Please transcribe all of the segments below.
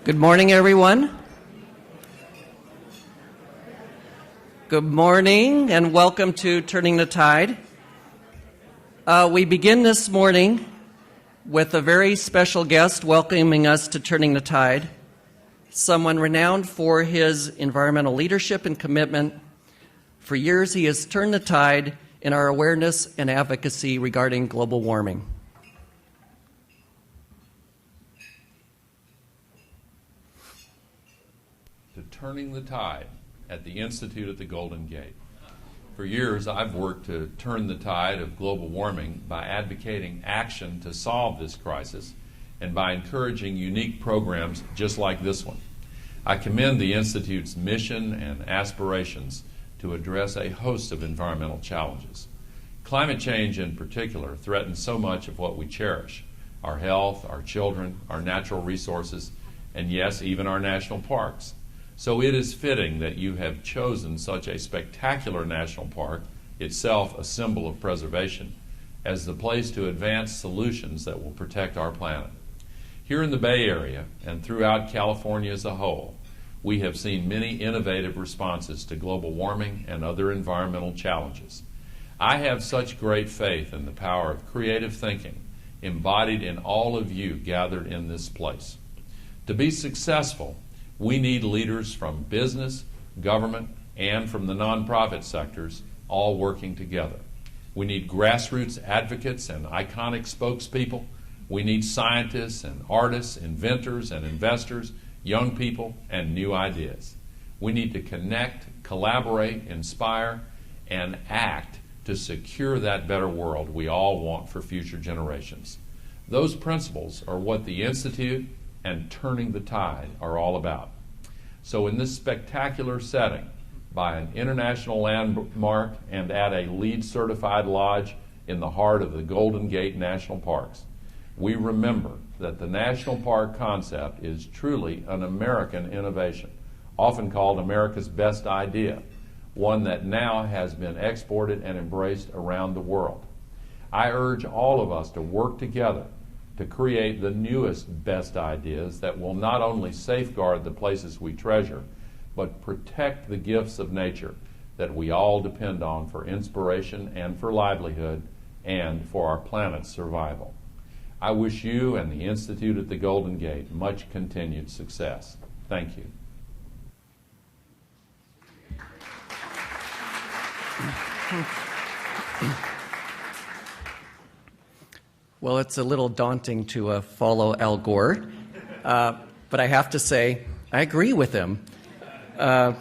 Good morning, everyone. Good morning, and welcome to Turning the Tide. We begin this morning with a very special guest welcoming us to Turning the Tide, someone renowned for his environmental leadership and commitment. For years, he has turned the tide in our awareness and advocacy regarding global warming. To Turning the Tide at the Institute at the Golden Gate. For years, I've worked to turn the tide of global warming by advocating action to solve this crisis and by encouraging unique programs just like this one. I commend the Institute's mission and aspirations to address a host of environmental challenges. Climate change in particular threatens so much of what we cherish: our health, our children, our natural resources, and yes, even our national parks. So it is fitting that you have chosen such a spectacular national park, itself a symbol of preservation, as the place to advance solutions that will protect our planet. Here in the Bay Area and throughout California as a whole, we have seen many innovative responses to global warming and other environmental challenges. I have such great faith in the power of creative thinking embodied in all of you gathered in this place. To be successful, we need leaders from business, government, and from the nonprofit sectors all working together. We need grassroots advocates and iconic spokespeople. We need scientists and artists, inventors and investors, young people, and new ideas. We need to connect, collaborate, inspire, and act to secure that better world we all want for future generations. Those principles are what the Institute and Turning the Tide are all about. So in this spectacular setting, by an international landmark and at a LEED certified lodge in the heart of the Golden Gate National Parks, we remember that the national park concept is truly an American innovation, often called America's best idea, one that now has been exported and embraced around the world. I urge all of us to work together to create the newest best ideas that will not only safeguard the places we treasure, but protect the gifts of nature that we all depend on for inspiration and for livelihood and for our planet's survival. I wish you and the Institute at the Golden Gate much continued success. Thank you. Well, it's a little daunting to follow Al Gore, but I have to say I agree with him, and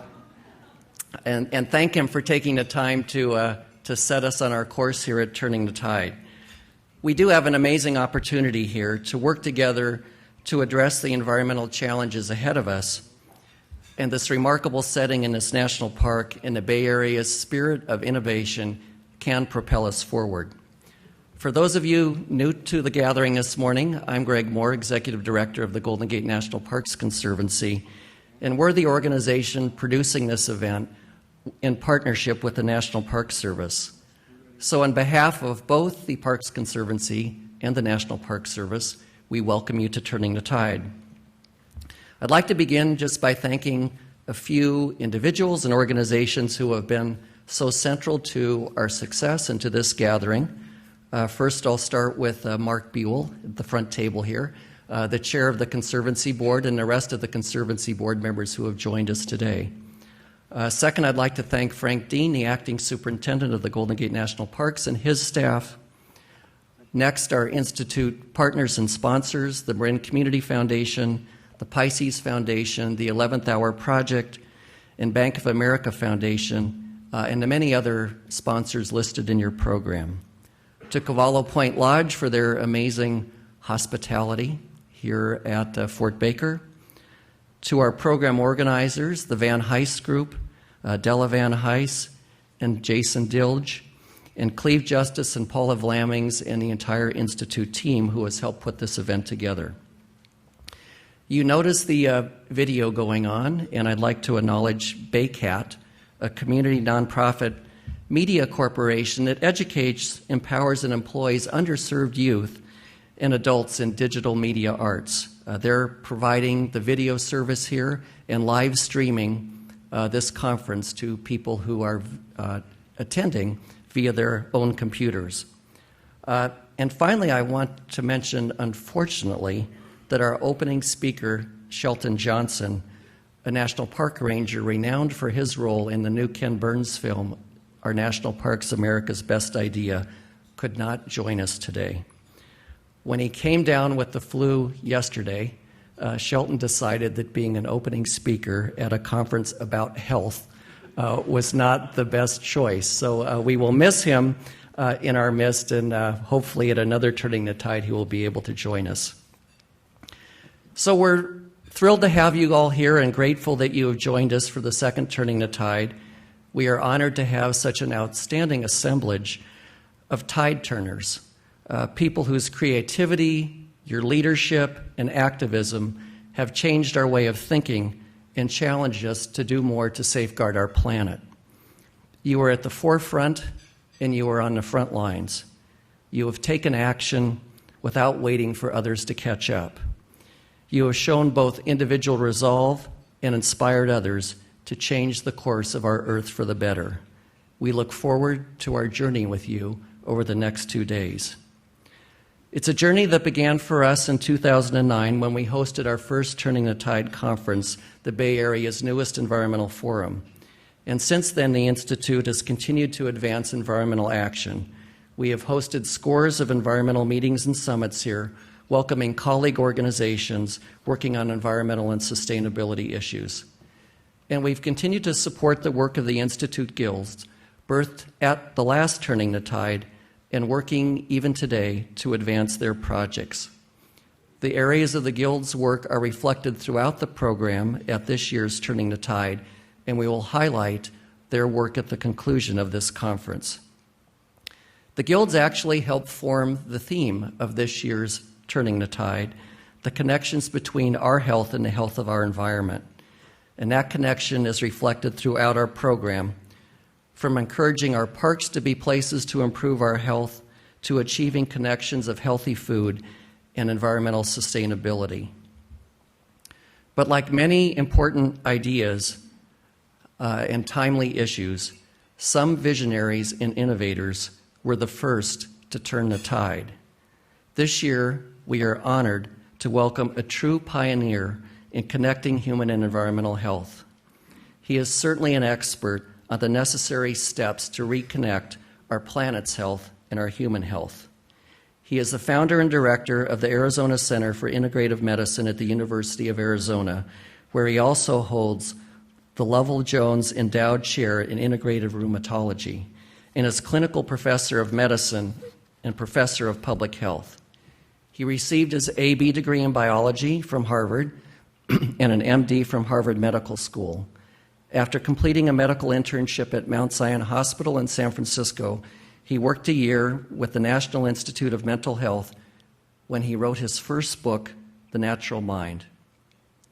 thank him for taking the time to set us on our course here at Turning the Tide. We do have an amazing opportunity here to work together to address the environmental challenges ahead of us, and this remarkable setting in this national park in the Bay Area's spirit of innovation can propel us forward. For those of you new to the gathering this morning, I'm Greg Moore, Executive Director of the Golden Gate National Parks Conservancy, and we're the organization producing this event in partnership with the National Park Service. So on behalf of both the Parks Conservancy and the National Park Service, we welcome you to Turning the Tide. I'd like to begin just by thanking a few individuals and organizations who have been so central to our success and to this gathering. First, I'll start with Mark Buell at the front table here, the chair of the Conservancy Board, and the rest of the Conservancy Board members who have joined us today. Second, I'd like to thank Frank Dean, the acting superintendent of the Golden Gate National Parks, and his staff. Next, our Institute partners and sponsors, the Marin Community Foundation, the Pisces Foundation, the 11th Hour Project, and Bank of America Foundation, and the many other sponsors listed in your program. To Cavallo Point Lodge for their amazing hospitality here at Fort Baker. To our program organizers, the Van Heist Group, Della Van Heist and Jason Dilge, and Cleve Justice and Paula Vlammings and the entire Institute team who has helped put this event together. You notice the video going on, and I'd like to acknowledge Baycat, a community nonprofit media corporation that educates, empowers, and employs underserved youth and adults in digital media arts. They're providing the video service here and live streaming this conference to people who are attending via their own computers. And finally, I want to mention, unfortunately, that our opening speaker, Shelton Johnson, a National Park Ranger renowned for his role in the new Ken Burns film, Our National Parks, America's Best Idea, could not join us today. When he came down with the flu yesterday, Shelton decided that being an opening speaker at a conference about health was not the best choice. So we will miss him in our midst, and hopefully at another Turning the Tide he will be able to join us. So we're thrilled to have you all here and grateful that you have joined us for the second Turning the Tide. We are honored to have such an outstanding assemblage of tide turners, people whose creativity, your leadership, and activism have changed our way of thinking and challenged us to do more to safeguard our planet. You are at the forefront and you are on the front lines. You have taken action without waiting for others to catch up. You have shown both individual resolve and inspired others to change the course of our Earth for the better. We look forward to our journey with you over the next 2 days. It's a journey that began for us in 2009 when we hosted our first Turning the Tide conference, the Bay Area's newest environmental forum. And since then, the Institute has continued to advance environmental action. We have hosted scores of environmental meetings and summits here, welcoming colleague organizations working on environmental and sustainability issues. And we've continued to support the work of the Institute Guilds, birthed at the last Turning the Tide, and working even today to advance their projects. The areas of the Guild's work are reflected throughout the program at this year's Turning the Tide, and we will highlight their work at the conclusion of this conference. The Guilds actually helped form the theme of this year's Turning the Tide, the connections between our health and the health of our environment. And that connection is reflected throughout our program, from encouraging our parks to be places to improve our health, to achieving connections of healthy food and environmental sustainability. But like many important ideas and timely issues, some visionaries and innovators were the first to turn the tide. This year, we are honored to welcome a true pioneer in connecting human and environmental health. He is certainly an expert on the necessary steps to reconnect our planet's health and our human health. He is the founder and director of the Arizona Center for Integrative Medicine at the University of Arizona, where he also holds the Lovell Jones Endowed Chair in Integrative Rheumatology and is clinical professor of medicine and professor of public health. He received his AB degree in biology from Harvard and an MD from Harvard Medical School. After completing a medical internship at Mount Zion Hospital in San Francisco, he worked a year with the National Institute of Mental Health when he wrote his first book, The Natural Mind.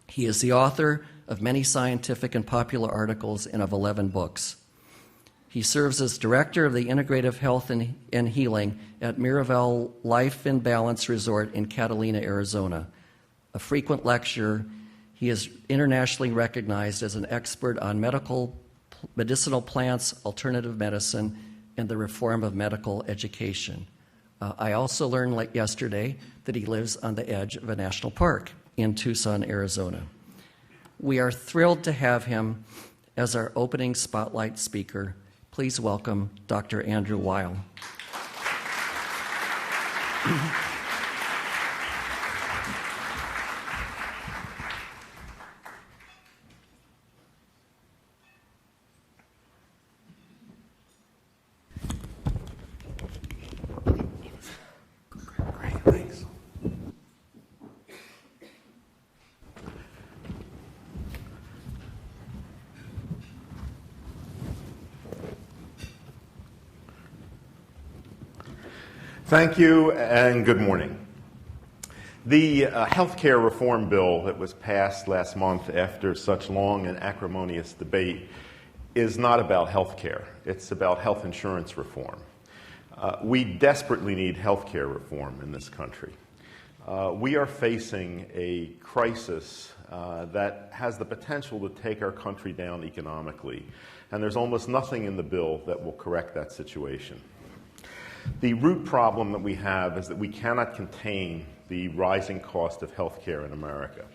He is the author of many scientific and popular articles and of 11 books. He serves as director of the Integrative Health and Healing at Miraval Life in Balance Resort in Catalina, Arizona. A frequent lecturer, he is internationally recognized as an expert on medicinal plants, alternative medicine, and the reform of medical education. I also learned yesterday that he lives on the edge of a national park in Tucson, Arizona. We are thrilled to have him as our opening spotlight speaker. Please welcome Dr. Andrew Weil. Thank you and good morning. The healthcare reform bill that was passed last month after such long and acrimonious debate is not about healthcare. It's about health insurance reform. We desperately need healthcare reform in this country. We are facing a crisis that has the potential to take our country down economically, and there's almost nothing in the bill that will correct that situation. The root problem that we have is that we cannot contain the rising cost of health care in America.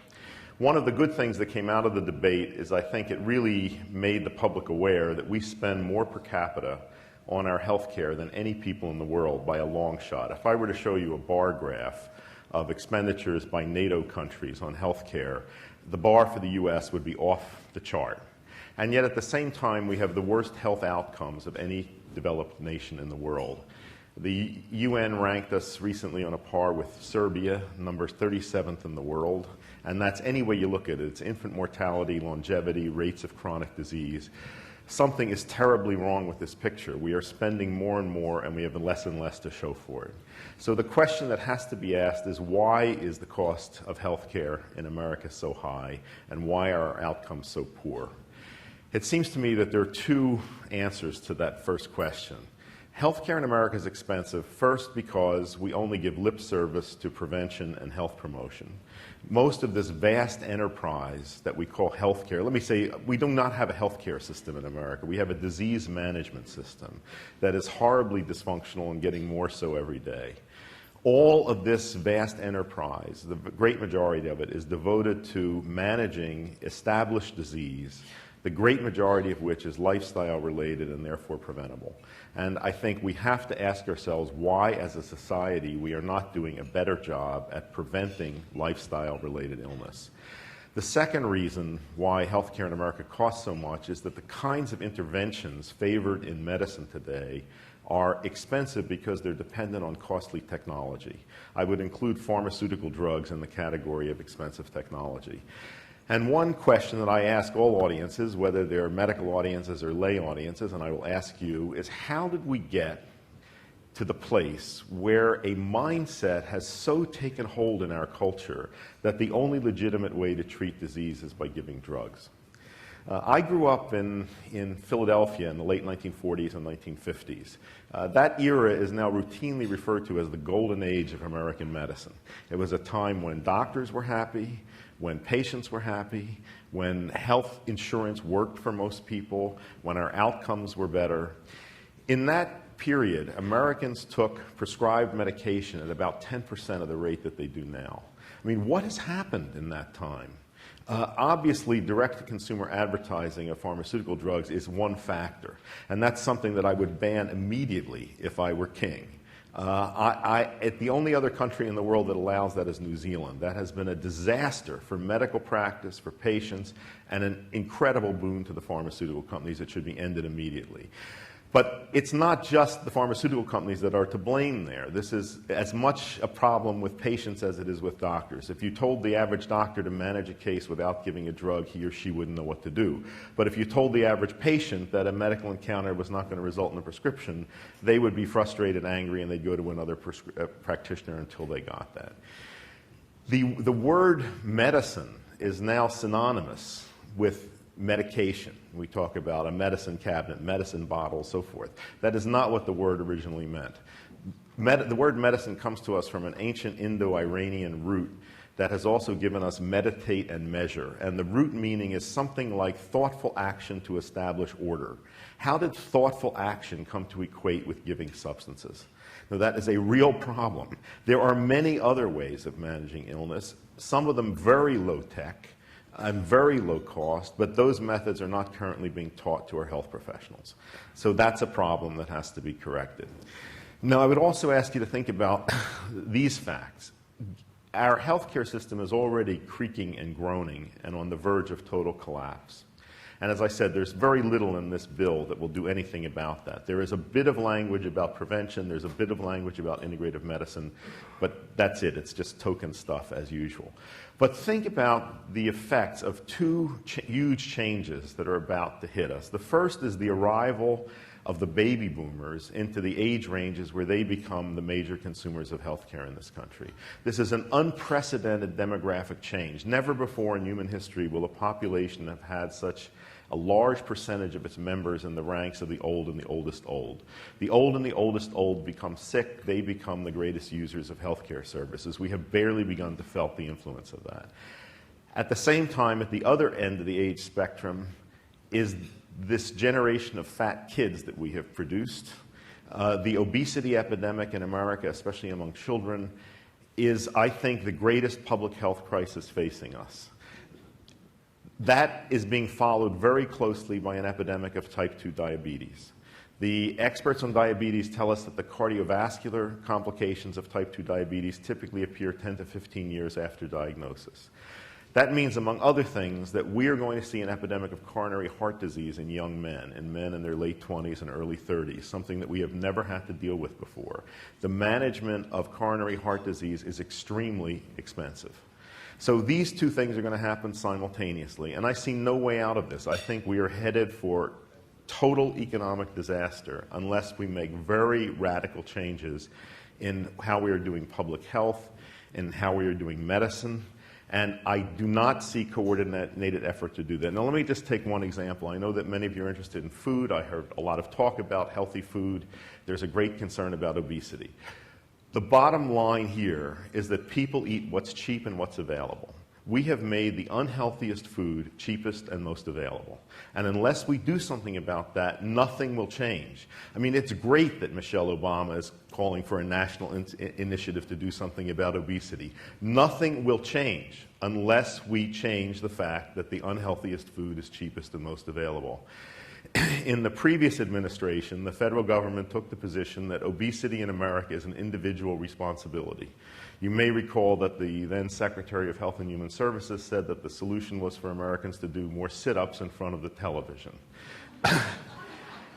One of the good things that came out of the debate is I think it really made the public aware that we spend more per capita on our health care than any people in the world by a long shot. If I were to show you a bar graph of expenditures by NATO countries on health care, the bar for the U.S. would be off the chart. And yet at the same time, we have the worst health outcomes of any developed nation in the world. The UN ranked us recently on a par with Serbia, number 37th in the world, and that's any way you look at it. It's infant mortality, longevity, rates of chronic disease. Something is terribly wrong with this picture. We are spending more and more, and we have less and less to show for it. So the question that has to be asked is, why is the cost of health care in America so high, and why are our outcomes so poor? It seems to me that there are two answers to that first question. Healthcare in America is expensive, first because we only give lip service to prevention and health promotion. Most of this vast enterprise that we call healthcare, let me say, we do not have a healthcare system in America. We have a disease management system that is horribly dysfunctional and getting more so every day. All of this vast enterprise, the great majority of it, is devoted to managing established disease, the great majority of which is lifestyle related and therefore preventable. And I think we have to ask ourselves why, as a society, we are not doing a better job at preventing lifestyle-related illness. The second reason why healthcare in America costs so much is that the kinds of interventions favored in medicine today are expensive because they're dependent on costly technology. I would include pharmaceutical drugs in the category of expensive technology. And one question that I ask all audiences, whether they're medical audiences or lay audiences, and I will ask you, is how did we get to the place where a mindset has so taken hold in our culture that the only legitimate way to treat disease is by giving drugs? I grew up in Philadelphia in the late 1940s and 1950s. That era is now routinely referred to as the golden age of American medicine. It was a time when doctors were happy, when patients were happy, when health insurance worked for most people, when our outcomes were better. In that period, Americans took prescribed medication at about 10% of the rate that they do now. I mean, what has happened in that time? Obviously, direct-to-consumer advertising of pharmaceutical drugs is one factor, and that's something that I would ban immediately if I were king. The only other country in the world that allows that is New Zealand. That has been a disaster for medical practice, for patients, and an incredible boon to the pharmaceutical companies that should be ended immediately. But it's not just the pharmaceutical companies that are to blame there. This is as much a problem with patients as it is with doctors. If you told the average doctor to manage a case without giving a drug, he or she wouldn't know what to do. But if you told the average patient that a medical encounter was not going to result in a prescription, they would be frustrated, angry, and they'd go to another practitioner until they got that. The word medicine is now synonymous with medication. We talk about a medicine cabinet, medicine bottle, so forth. That is not what the word originally meant. The word medicine comes to us from an ancient Indo-Iranian root that has also given us meditate and measure. And the root meaning is something like thoughtful action to establish order. How did thoughtful action come to equate with giving substances? Now, that is a real problem. There are many other ways of managing illness, some of them very low-tech, and very low cost, but those methods are not currently being taught to our health professionals. So that's a problem that has to be corrected. Now, I would also ask you to think about these facts. Our healthcare system is already creaking and groaning and on the verge of total collapse. And as I said, there's very little in this bill that will do anything about that. There is a bit of language about prevention, there's a bit of language about integrative medicine, but that's it. It's just token stuff as usual. But think about the effects of two huge changes that are about to hit us. The first is the arrival of the baby boomers into the age ranges where they become the major consumers of healthcare in this country. This is an unprecedented demographic change. Never before in human history will a population have had such a large percentage of its members in the ranks of the old and the oldest old. The old and the oldest old become sick. They become the greatest users of healthcare services. We have barely begun to felt the influence of that. At the same time, at the other end of the age spectrum is this generation of fat kids that we have produced. The obesity epidemic in America, especially among children, is, I think, the greatest public health crisis facing us. That is being followed very closely by an epidemic of type 2 diabetes. The experts on diabetes tell us that the cardiovascular complications of type 2 diabetes typically appear 10 to 15 years after diagnosis. That means, among other things, that we are going to see an epidemic of coronary heart disease in young men, in men in their late 20s and early 30s, something that we have never had to deal with before. The management of coronary heart disease is extremely expensive. So these two things are going to happen simultaneously, and I see no way out of this. I think we are headed for total economic disaster unless we make very radical changes in how we are doing public health, in how we are doing medicine. And I do not see coordinated effort to do that. Now, let me just take one example. I know that many of you are interested in food. I heard a lot of talk about healthy food. There's a great concern about obesity. The bottom line here is that people eat what's cheap and what's available. We have made the unhealthiest food cheapest and most available. And unless we do something about that, nothing will change. I mean, it's great that Michelle Obama is calling for a national initiative to do something about obesity. Nothing will change unless we change the fact that the unhealthiest food is cheapest and most available. In the previous administration, the federal government took the position that obesity in America is an individual responsibility. You may recall that the then Secretary of Health and Human Services said that the solution was for Americans to do more sit-ups in front of the television.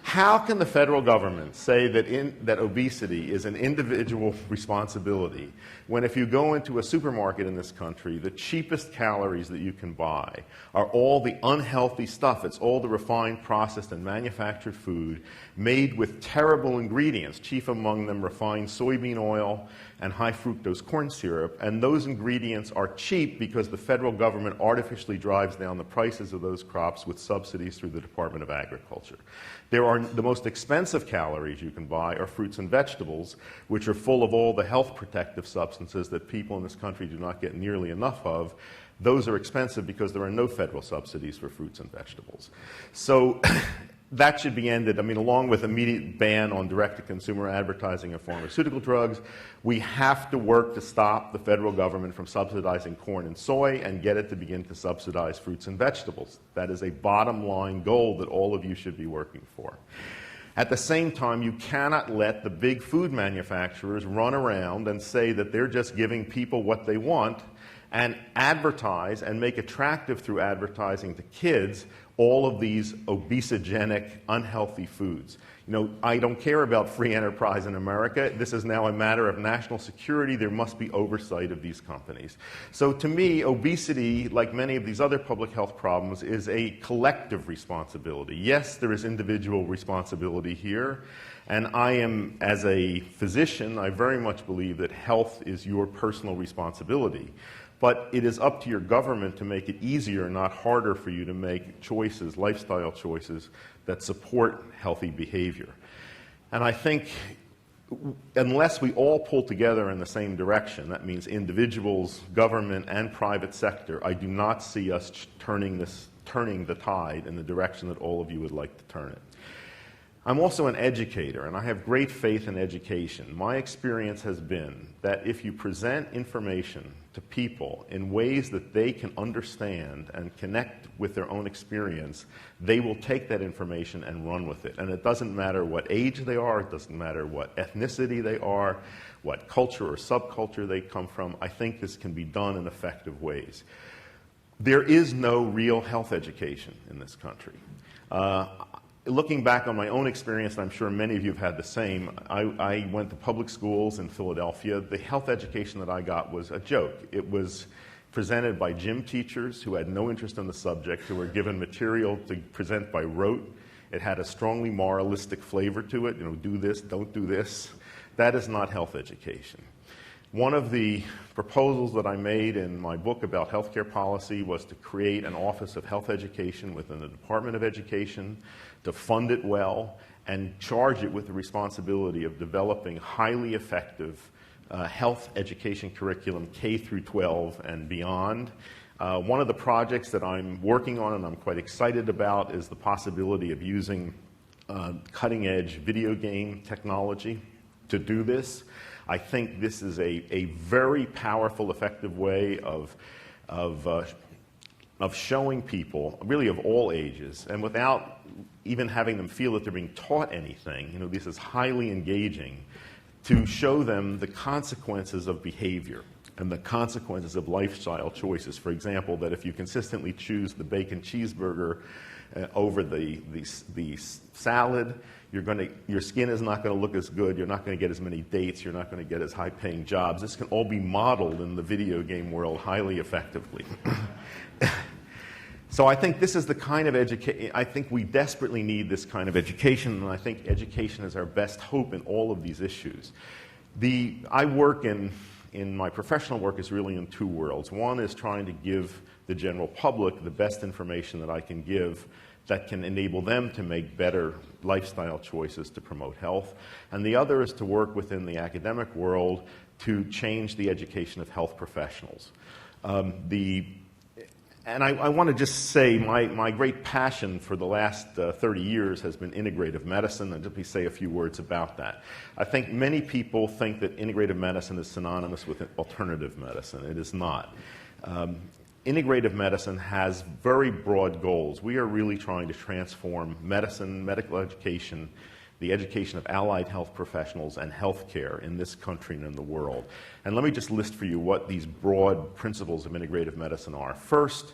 How can the federal government say that obesity is an individual responsibility when if you go into a supermarket in this country, the cheapest calories that you can buy are all the unhealthy stuff. It's all the refined, processed, and manufactured food made with terrible ingredients, chief among them refined soybean oil and high fructose corn syrup. And those ingredients are cheap because the federal government artificially drives down the prices of those crops with subsidies through the Department of Agriculture. The most expensive calories you can buy are fruits and vegetables, which are full of all the health protective substances that people in this country do not get nearly enough of. Those are expensive because there are no federal subsidies for fruits and vegetables. So that should be ended. I mean, along with immediate ban on direct-to-consumer advertising of pharmaceutical drugs, we have to work to stop the federal government from subsidizing corn and soy and get it to begin to subsidize fruits and vegetables. That is a bottom-line goal that all of you should be working for. At the same time, you cannot let the big food manufacturers run around and say that they're just giving people what they want and advertise and make attractive through advertising to kids all of these obesogenic, unhealthy foods. You know, I don't care about free enterprise in America. This is now a matter of national security. There must be oversight of these companies. So to me, obesity, like many of these other public health problems, is a collective responsibility. Yes, there is individual responsibility here. And I am, as a physician, I very much believe that health is your personal responsibility. But it is up to your government to make it easier, not harder, for you to make choices, lifestyle choices, that support healthy behavior. And I think unless we all pull together in the same direction, that means individuals, government, and private sector, I do not see us turning the tide in the direction that all of you would like to turn it. I'm also an educator, and I have great faith in education. My experience has been that if you present information to people in ways that they can understand and connect with their own experience, they will take that information and run with it. And it doesn't matter what age they are, it doesn't matter what ethnicity they are, what culture or subculture they come from. I think this can be done in effective ways. There is no real health education in this country. Looking back on my own experience, and I'm sure many of you have had the same, I went to public schools in Philadelphia. The health education that I got was a joke. It was presented by gym teachers who had no interest in the subject, who were given material to present by rote. It had a strongly moralistic flavor to it. You know, do this, don't do this. That is not health education. One of the proposals that I made in my book about healthcare policy was to create an Office of Health Education within the Department of Education, to fund it well, and charge it with the responsibility of developing highly effective health education curriculum K through 12 and beyond. One of the projects that I'm working on and I'm quite excited about is the possibility of using cutting-edge video game technology to do this. I think this is a very powerful, effective way of showing people, really of all ages, and without even having them feel that they're being taught anything. You know, this is highly engaging, to show them the consequences of behavior and the consequences of lifestyle choices. For example, that if you consistently choose the bacon cheeseburger over the salad, your skin is not going to look as good, you're not going to get as many dates, you're not going to get as high-paying jobs. This can all be modeled in the video game world highly effectively. So I think this is the kind of education, I think we desperately need this kind of education, and I think education is our best hope in all of these issues. I work in my professional work is really in two worlds. One is trying to give the general public the best information that I can give that can enable them to make better lifestyle choices to promote health. And the other is to work within the academic world to change the education of health professionals. And I want to just say my great passion for the last 30 years has been integrative medicine, and let me say a few words about that. I think many people think that integrative medicine is synonymous with alternative medicine. It is not. Integrative medicine has very broad goals. We are really trying to transform medicine, medical education, the education of allied health professionals, and healthcare in this country and in the world. And let me just list for you what these broad principles of integrative medicine are. First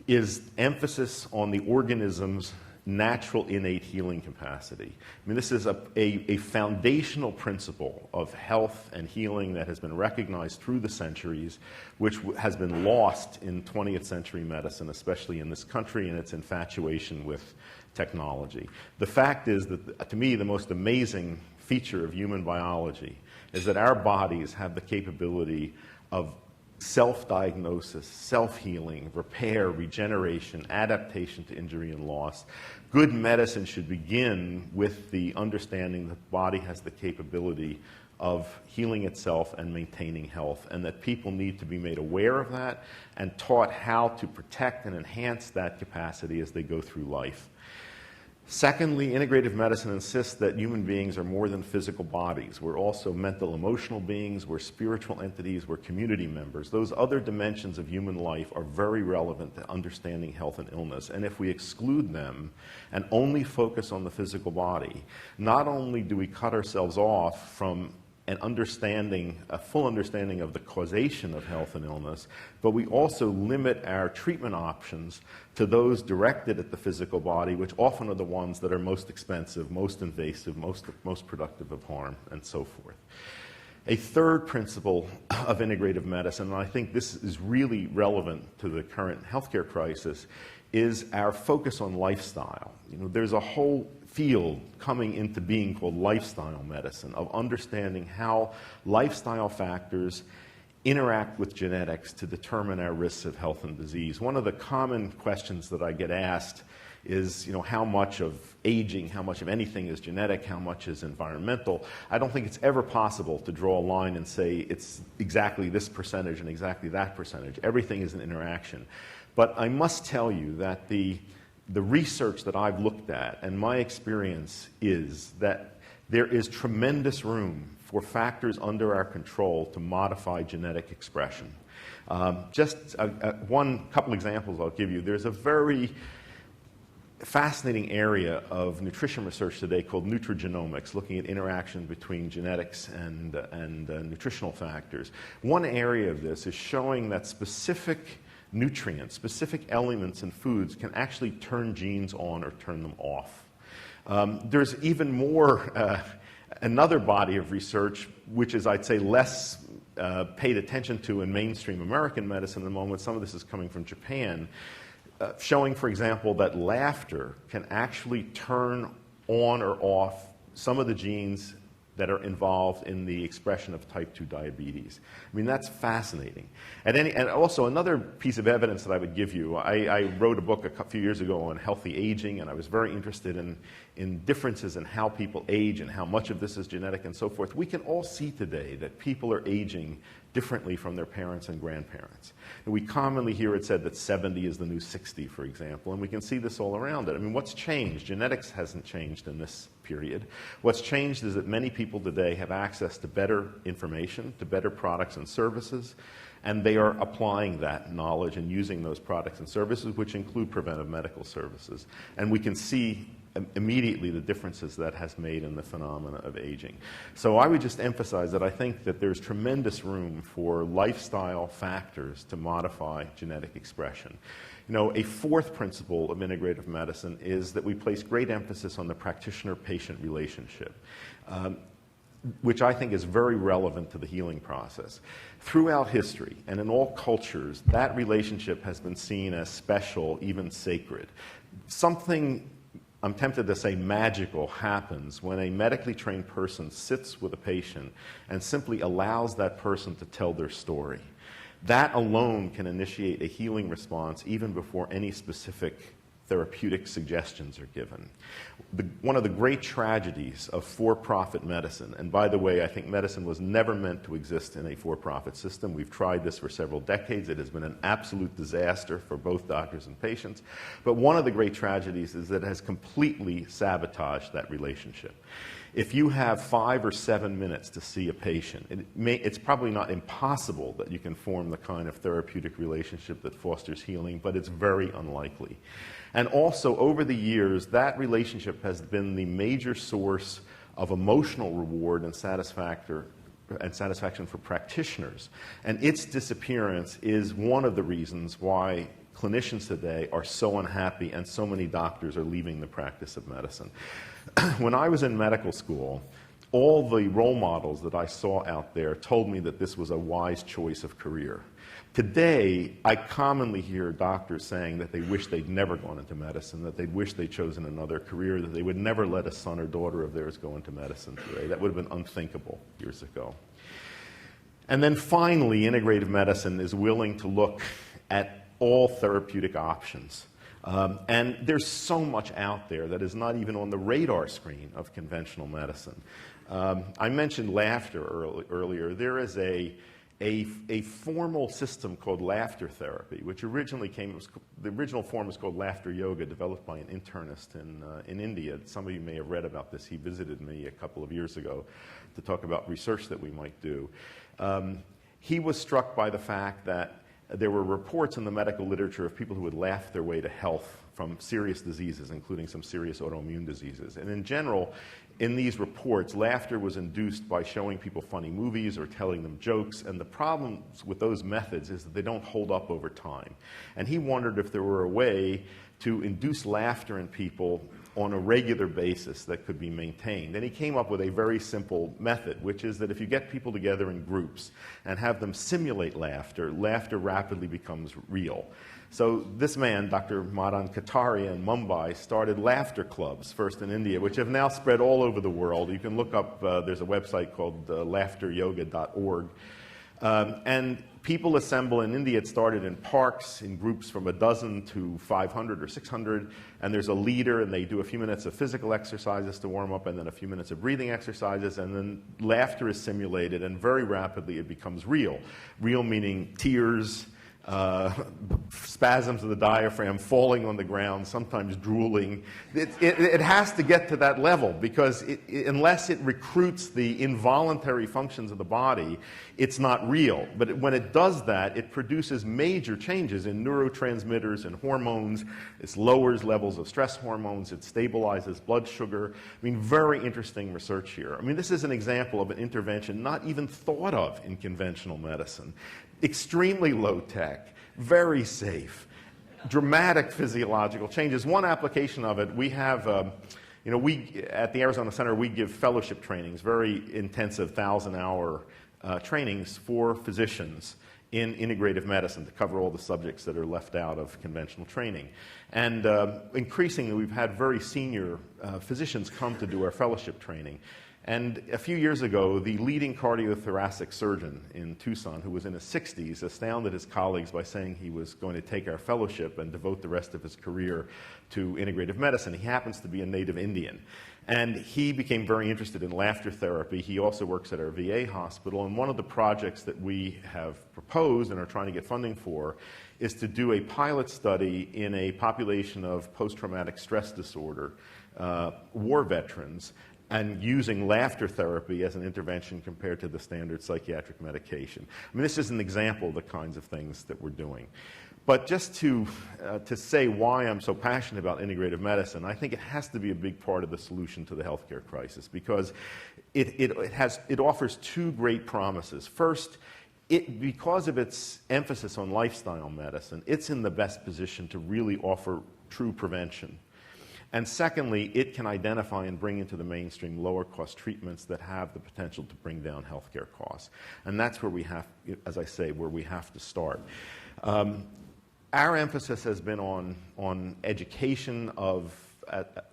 is emphasis on the organism's natural innate healing capacity. I mean, this is a foundational principle of health and healing that has been recognized through the centuries, which has been lost in 20th century medicine, especially in this country, and its infatuation with technology. The fact is that, to me, the most amazing feature of human biology is that our bodies have the capability of self-diagnosis, self-healing, repair, regeneration, adaptation to injury and loss. Good medicine should begin with the understanding that the body has the capability of healing itself and maintaining health, and that people need to be made aware of that and taught how to protect and enhance that capacity as they go through life. Secondly, integrative medicine insists that human beings are more than physical bodies. We're also mental, emotional beings. We're spiritual entities. We're community members. Those other dimensions of human life are very relevant to understanding health and illness. And if we exclude them and only focus on the physical body, not only do we cut ourselves off from an understanding, a full understanding of the causation of health and illness, but we also limit our treatment options to those directed at the physical body, which often are the ones that are most expensive, most invasive, most productive of harm, and so forth. A third principle of integrative medicine, and I think this is really relevant to the current healthcare crisis, is our focus on lifestyle. You know, there's a whole field coming into being called lifestyle medicine, of understanding how lifestyle factors interact with genetics to determine our risks of health and disease. One of the common questions that I get asked is, you know, how much of aging, how much of anything is genetic, how much is environmental. I don't think it's ever possible to draw a line and say it's exactly this percentage and exactly that percentage. Everything is an interaction. But I must tell you that the research that I've looked at and my experience is that there is tremendous room for factors under our control to modify genetic expression. Just one couple examples I'll give you. There's a very fascinating area of nutrition research today called Nutrigenomics, looking at interaction between genetics and nutritional factors. One area of this is showing that specific nutrients, specific elements in foods can actually turn genes on or turn them off. There's even more, another body of research, which is, I'd say, less paid attention to in mainstream American medicine at the moment. Some of this is coming from Japan, showing, for example, that laughter can actually turn on or off some of the genes that are involved in the expression of type 2 diabetes. I mean, that's fascinating. And also, another piece of evidence that I would give you, I wrote a book a few years ago on healthy aging, and I was very interested in differences in how people age and how much of this is genetic and so forth. We can all see today that people are aging differently from their parents and grandparents. And we commonly hear it said that 70 is the new 60, for example, and we can see this all around it. I mean, what's changed? Genetics hasn't changed in this period. What's changed is that many people today have access to better information, to better products and services, and they are applying that knowledge and using those products and services, which include preventive medical services. And we can see immediately the differences that has made in the phenomena of aging. So I would just emphasize that I think that there's tremendous room for lifestyle factors to modify genetic expression. You know, a fourth principle of integrative medicine is that we place great emphasis on the practitioner-patient relationship, which I think is very relevant to the healing process. Throughout history and in all cultures, that relationship has been seen as special, even sacred. Something, I'm tempted to say magical, happens when a medically trained person sits with a patient and simply allows that person to tell their story. That alone can initiate a healing response even before any specific therapeutic suggestions are given. One of the great tragedies of for-profit medicine, and by the way, I think medicine was never meant to exist in a for-profit system. We've tried this for several decades. It has been an absolute disaster for both doctors and patients. But one of the great tragedies is that it has completely sabotaged that relationship. If you have 5 or 7 minutes to see a patient, it's probably not impossible that you can form the kind of therapeutic relationship that fosters healing, but it's very unlikely. And also, over the years, that relationship has been the major source of emotional reward and satisfaction for practitioners. And its disappearance is one of the reasons why clinicians today are so unhappy and so many doctors are leaving the practice of medicine. When I was in medical school, all the role models that I saw out there told me that this was a wise choice of career. Today, I commonly hear doctors saying that they wish they'd never gone into medicine, that they wish they'd chosen another career, that they would never let a son or daughter of theirs go into medicine today. That would have been unthinkable years ago. And then finally, integrative medicine is willing to look at all therapeutic options. And there's so much out there that is not even on the radar screen of conventional medicine. I mentioned laughter earlier. There is a formal system called laughter therapy, which originally the original form is called laughter yoga, developed by an internist in India. Some of you may have read about this. He visited me a couple of years ago to talk about research that we might do. He was struck by the fact that there were reports in the medical literature of people who would laugh their way to health from serious diseases, including some serious autoimmune diseases. And in general, in these reports, laughter was induced by showing people funny movies or telling them jokes, and the problems with those methods is that they don't hold up over time. And he wondered if there were a way to induce laughter in people on a regular basis that could be maintained. And he came up with a very simple method, which is that if you get people together in groups and have them simulate laughter, laughter rapidly becomes real. So this man, Dr. Madan Kataria in Mumbai, started laughter clubs, first in India, which have now spread all over the world. You can look up, there's a website called laughteryoga.org. And people assemble in India. It started in parks in groups from 12 to 500 or 600, and there's a leader, and they do a few minutes of physical exercises to warm up, and then a few minutes of breathing exercises, and then laughter is simulated, and very rapidly it becomes real. Real meaning tears, spasms of the diaphragm, falling on the ground, sometimes drooling. It has to get to that level because unless it recruits the involuntary functions of the body, it's not real. But when it does that, it produces major changes in neurotransmitters and hormones. It lowers levels of stress hormones. It stabilizes blood sugar. I mean, very interesting research here. I mean, this is an example of an intervention not even thought of in conventional medicine. Extremely low tech, very safe, dramatic physiological changes. One application of it, we have, we at the Arizona Center, we give fellowship trainings, very intensive 1,000-hour trainings for physicians in integrative medicine to cover all the subjects that are left out of conventional training. And increasingly, we've had very senior physicians come to do our fellowship training. And a few years ago, the leading cardiothoracic surgeon in Tucson, who was in his 60s, astounded his colleagues by saying he was going to take our fellowship and devote the rest of his career to integrative medicine. He happens to be a native Indian. And he became very interested in laughter therapy. He also works at our VA hospital. And one of the projects that we have proposed and are trying to get funding for is to do a pilot study in a population of post-traumatic stress disorder, war veterans, and using laughter therapy as an intervention compared to the standard psychiatric medication. I mean, this is an example of the kinds of things that we're doing. But just to say why I'm so passionate about integrative medicine, I think it has to be a big part of the solution to the healthcare crisis because it offers two great promises. First, because of its emphasis on lifestyle medicine, it's in the best position to really offer true prevention. And secondly, it can identify and bring into the mainstream lower-cost treatments that have the potential to bring down healthcare costs. And that's where we have, as I say, where we have to start. Our emphasis has been on education of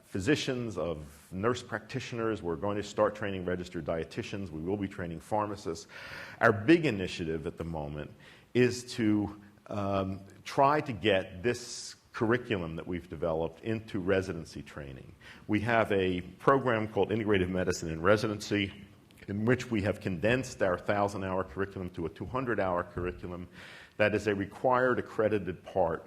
physicians, of nurse practitioners. We're going to start training registered dietitians. We will be training pharmacists. Our big initiative at the moment is to try to get this curriculum that we've developed into residency training. We have a program called Integrative Medicine in Residency in which we have condensed our 1,000-hour curriculum to a 200-hour curriculum that is a required accredited part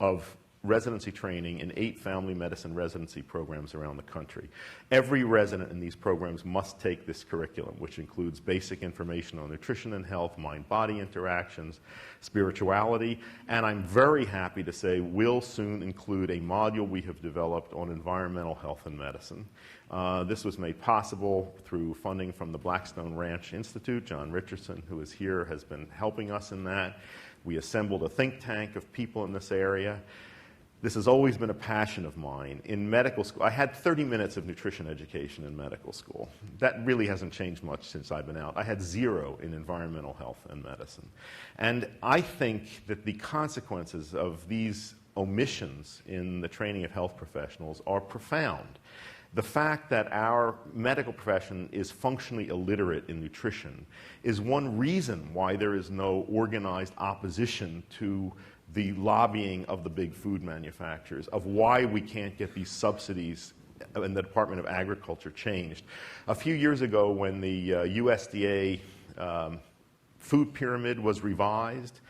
of residency training in 8 family medicine residency programs around the country. Every resident in these programs must take this curriculum, which includes basic information on nutrition and health, mind-body interactions, spirituality, and I'm very happy to say we'll soon include a module we have developed on environmental health and medicine. This was made possible through funding from the Blackstone Ranch Institute. John Richardson, who is here, has been helping us in that. We assembled a think tank of people in this area. This has always been a passion of mine. In medical school, I had 30 minutes of nutrition education in medical school. That really hasn't changed much since I've been out. I had 0 in environmental health and medicine. And I think that the consequences of these omissions in the training of health professionals are profound. The fact that our medical profession is functionally illiterate in nutrition is one reason why there is no organized opposition to the lobbying of the big food manufacturers, of why we can't get these subsidies in the Department of Agriculture changed. A few years ago when the USDA food pyramid was revised,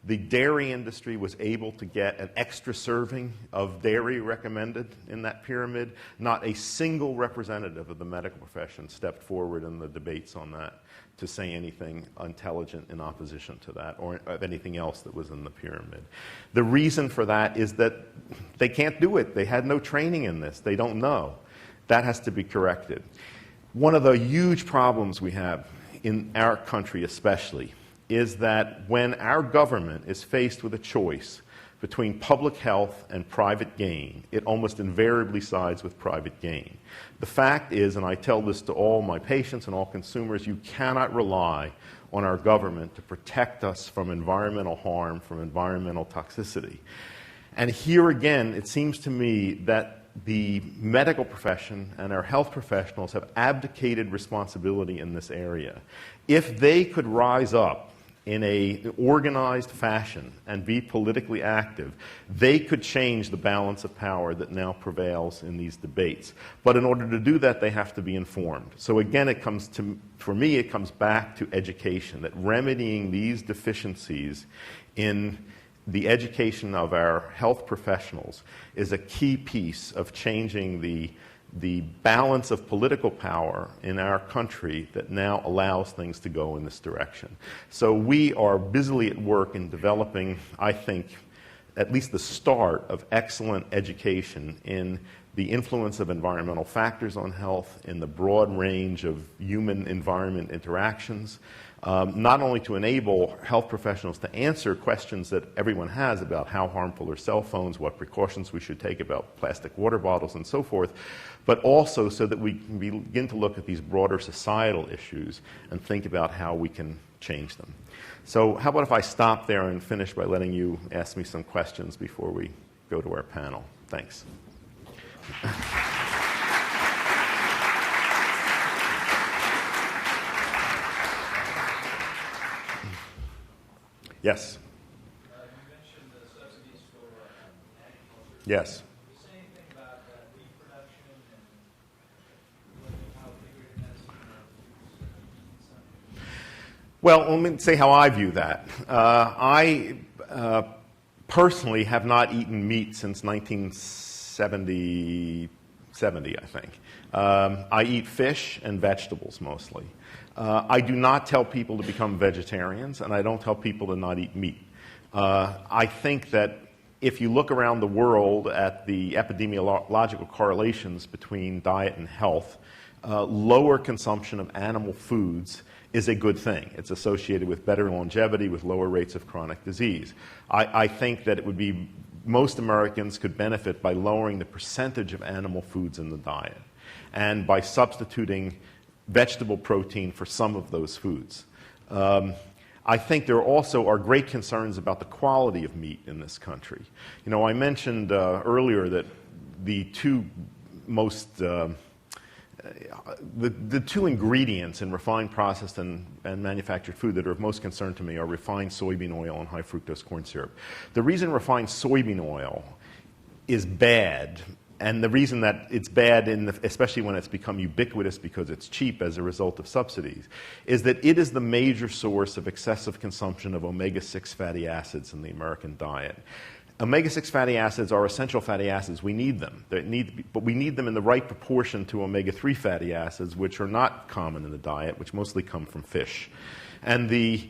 the dairy industry was able to get an extra serving of dairy recommended in that pyramid. Not a single representative of the medical profession stepped forward in the debates on that to say anything intelligent in opposition to that or of anything else that was in the pyramid. The reason for that is that they can't do it. They had no training in this. They don't know. That has to be corrected. One of the huge problems we have in our country especially is that when our government is faced with a choice between public health and private gain, it almost invariably sides with private gain. The fact is, and I tell this to all my patients and all consumers, you cannot rely on our government to protect us from environmental harm, from environmental toxicity. And here again, it seems to me that the medical profession and our health professionals have abdicated responsibility in this area. If they could rise up in an organized fashion and be politically active, they could change the balance of power that now prevails in these debates. But in order to do that, they have to be informed. So again, for me, it comes back to education, that remedying these deficiencies in the education of our health professionals is a key piece of changing the balance of political power in our country that now allows things to go in this direction. So we are busily at work in developing, I think, at least the start of excellent education in the influence of environmental factors on health, in the broad range of human-environment interactions, not only to enable health professionals to answer questions that everyone has about how harmful are cell phones, what precautions we should take about plastic water bottles and so forth, but also so that we can begin to look at these broader societal issues and think about how we can change them. So how about if I stop there and finish by letting you ask me some questions before we go to our panel? Thanks. Yes. You mentioned the subsidies for agriculture. Yes. Can you say anything about beef production and how integrated that's Well, let me say how I view that. I personally have not eaten meat since 1970, I think. I eat fish and vegetables mostly. I do not tell people to become vegetarians, and I don't tell people to not eat meat. I think that if you look around the world at the epidemiological correlations between diet and health, lower consumption of animal foods is a good thing. It's associated with better longevity, with lower rates of chronic disease. I think that it would be, most Americans could benefit by lowering the percentage of animal foods in the diet and by substituting vegetable protein for some of those foods. I think there also are great concerns about the quality of meat in this country. You know, I mentioned earlier that the two most the two ingredients in refined, processed, and manufactured food that are of most concern to me are refined soybean oil and high fructose corn syrup. The reason refined soybean oil is bad, and the reason that it's bad, especially when it's become ubiquitous because it's cheap as a result of subsidies, is that it is the major source of excessive consumption of omega-6 fatty acids in the American diet. Omega-6 fatty acids are essential fatty acids. We need them. But we need them in the right proportion to omega-3 fatty acids, which are not common in the diet, which mostly come from fish. And it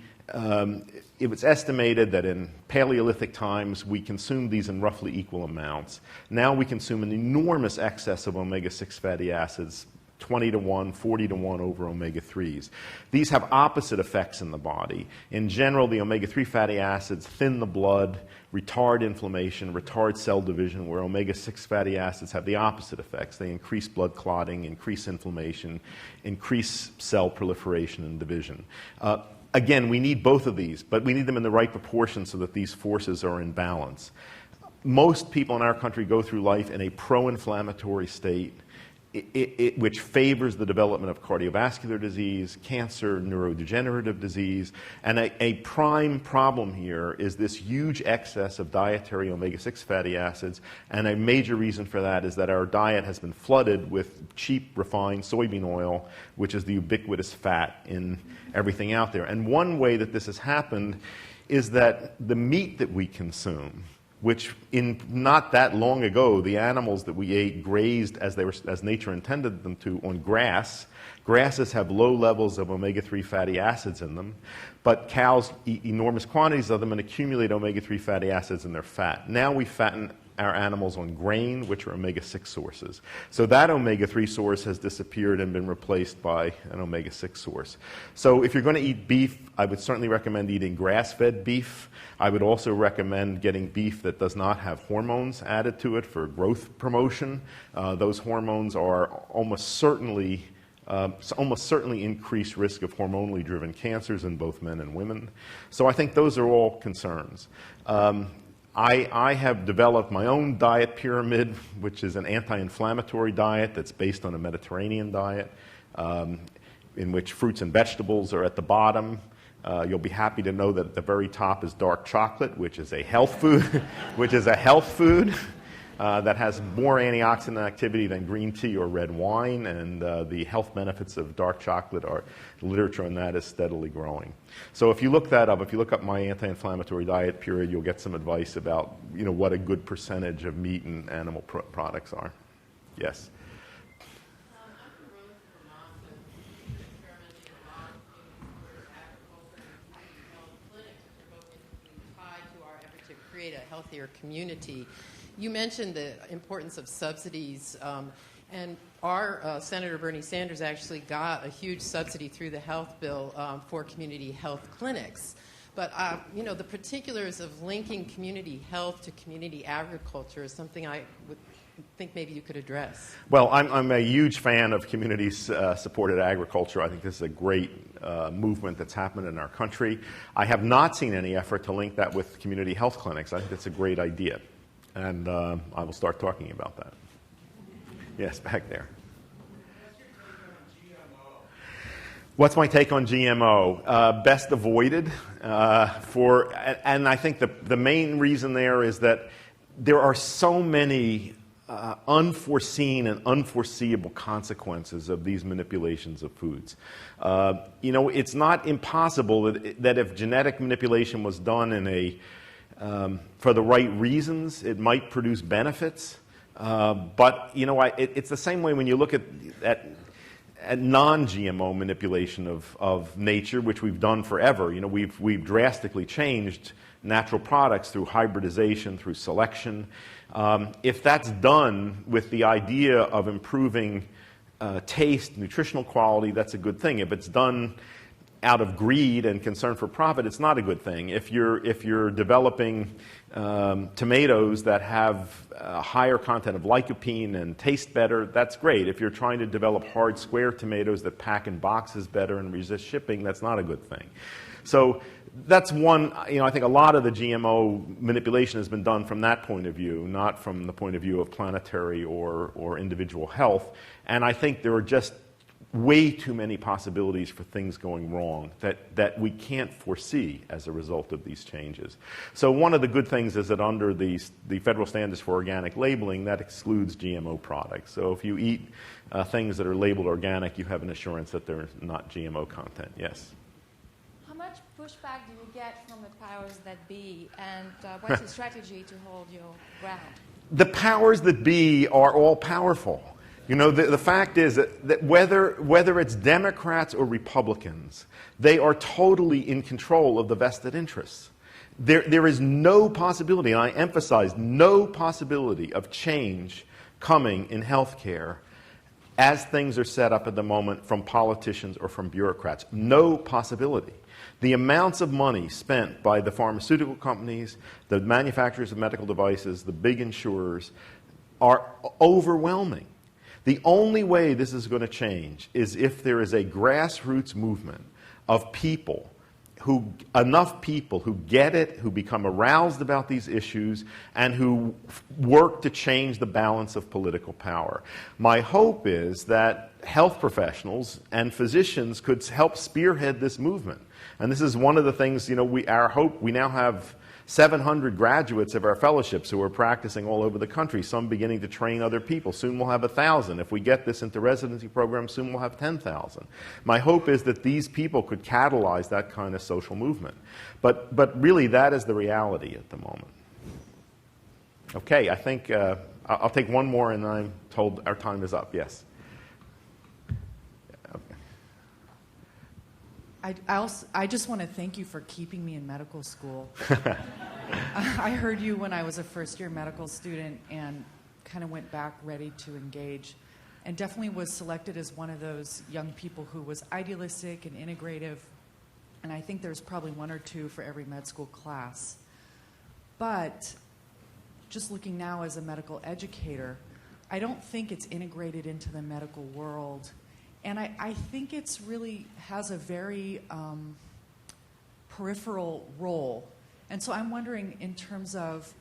was estimated that in Paleolithic times, we consumed these in roughly equal amounts. Now we consume an enormous excess of omega-6 fatty acids, 20 to 1, 40 to 1 over omega-3s. These have opposite effects in the body. In general, the omega-3 fatty acids thin the blood, retard inflammation, retard cell division, where omega-6 fatty acids have the opposite effects. They increase blood clotting, increase inflammation, increase cell proliferation and division. Again, we need both of these, but we need them in the right proportion so that these forces are in balance. Most people in our country go through life in a pro-inflammatory state, which favors the development of cardiovascular disease, cancer, neurodegenerative disease. And a prime problem here is this huge excess of dietary omega-6 fatty acids. And a major reason for that is that our diet has been flooded with cheap refined soybean oil, which is the ubiquitous fat in everything out there. And one way that this has happened is that the meat that we consume, which in not that long ago, the animals that we ate grazed as nature intended them to on grass. Grasses have low levels of omega-3 fatty acids in them, but cows eat enormous quantities of them and accumulate omega-3 fatty acids in their fat. Now we fatten our animals on grain, which are omega-6 sources. So that omega-3 source has disappeared and been replaced by an omega-6 source. So if you're going to eat beef, I would certainly recommend eating grass-fed beef. I would also recommend getting beef that does not have hormones added to it for growth promotion. Those hormones are almost certainly increased risk of hormonally driven cancers in both men and women. So I think those are all concerns. I have developed my own diet pyramid, which is an anti-inflammatory diet that's based on a Mediterranean diet, in which fruits and vegetables are at the bottom. You'll be happy to know that at the very top is dark chocolate, which is a health food, that has more antioxidant activity than green tea or red wine, and the health benefits of dark chocolate the literature on that is steadily growing. So if you look that up, if you look up my anti-inflammatory diet period, you'll get some advice about what a good percentage of meat and animal products are. Yes. I'm from Burlington, Vermont, and we've been experimenting a lot with agriculture and health clinics, which are both intimately tied to our effort to create a healthier community. You mentioned the importance of subsidies, and our Senator Bernie Sanders actually got a huge subsidy through the health bill for community health clinics. But the particulars of linking community health to community agriculture is something I would think maybe you could address. Well, I'm a huge fan of community-supported agriculture. I think this is a great movement that's happened in our country. I have not seen any effort to link that with community health clinics. I think that's a great idea. And I will start talking about that. Yes, back there. What's my take on GMO? Best avoided. And I think the main reason there is that there are so many unforeseen and unforeseeable consequences of these manipulations of foods. It's not impossible that if genetic manipulation was done for the right reasons, it might produce benefits. But it's the same way when you look at non-GMO manipulation of nature, which we've done forever. We've drastically changed natural products through hybridization, through selection. If that's done with the idea of improving taste, nutritional quality, that's a good thing. If it's done out of greed and concern for profit, it's not a good thing. If you're developing tomatoes that have a higher content of lycopene and taste better, that's great. If you're trying to develop hard square tomatoes that pack in boxes better and resist shipping, that's not a good thing. So that's one, I think a lot of the GMO manipulation has been done from that point of view, not from the point of view of planetary or individual health. And I think there are just way too many possibilities for things going wrong that we can't foresee as a result of these changes. So one of the good things is that under the federal standards for organic labeling, that excludes GMO products. So if you eat things that are labeled organic, you have an assurance that they're not GMO content. Yes? How much pushback do you get from the powers that be, and what's your strategy to hold your ground? The powers that be are all powerful. The fact is that whether it's Democrats or Republicans, they are totally in control of the vested interests. There is no possibility, and I emphasize no possibility of change coming in healthcare as things are set up at the moment from politicians or from bureaucrats. No possibility. The amounts of money spent by the pharmaceutical companies, the manufacturers of medical devices, the big insurers are overwhelming. The only way this is going to change is if there is a grassroots movement of people enough people who get it, who become aroused about these issues, and who work to change the balance of political power. My hope is that health professionals and physicians could help spearhead this movement. And this is one of the things, our hope, we now have 700 graduates of our fellowships who are practicing all over the country, some beginning to train other people. Soon we'll have 1,000. If we get this into residency programs, soon we'll have 10,000. My hope is that these people could catalyze that kind of social movement. But really, that is the reality at the moment. Okay, I think I'll take one more, and I'm told our time is up. Yes? I just want to thank you for keeping me in medical school. I heard you when I was a first-year medical student and kind of went back ready to engage, and definitely was selected as one of those young people who was idealistic and integrative, and I think there's probably one or two for every med school class. But just looking now as a medical educator, I don't think it's integrated into the medical world. And I think it's really has a very peripheral role. And so I'm wondering, in terms of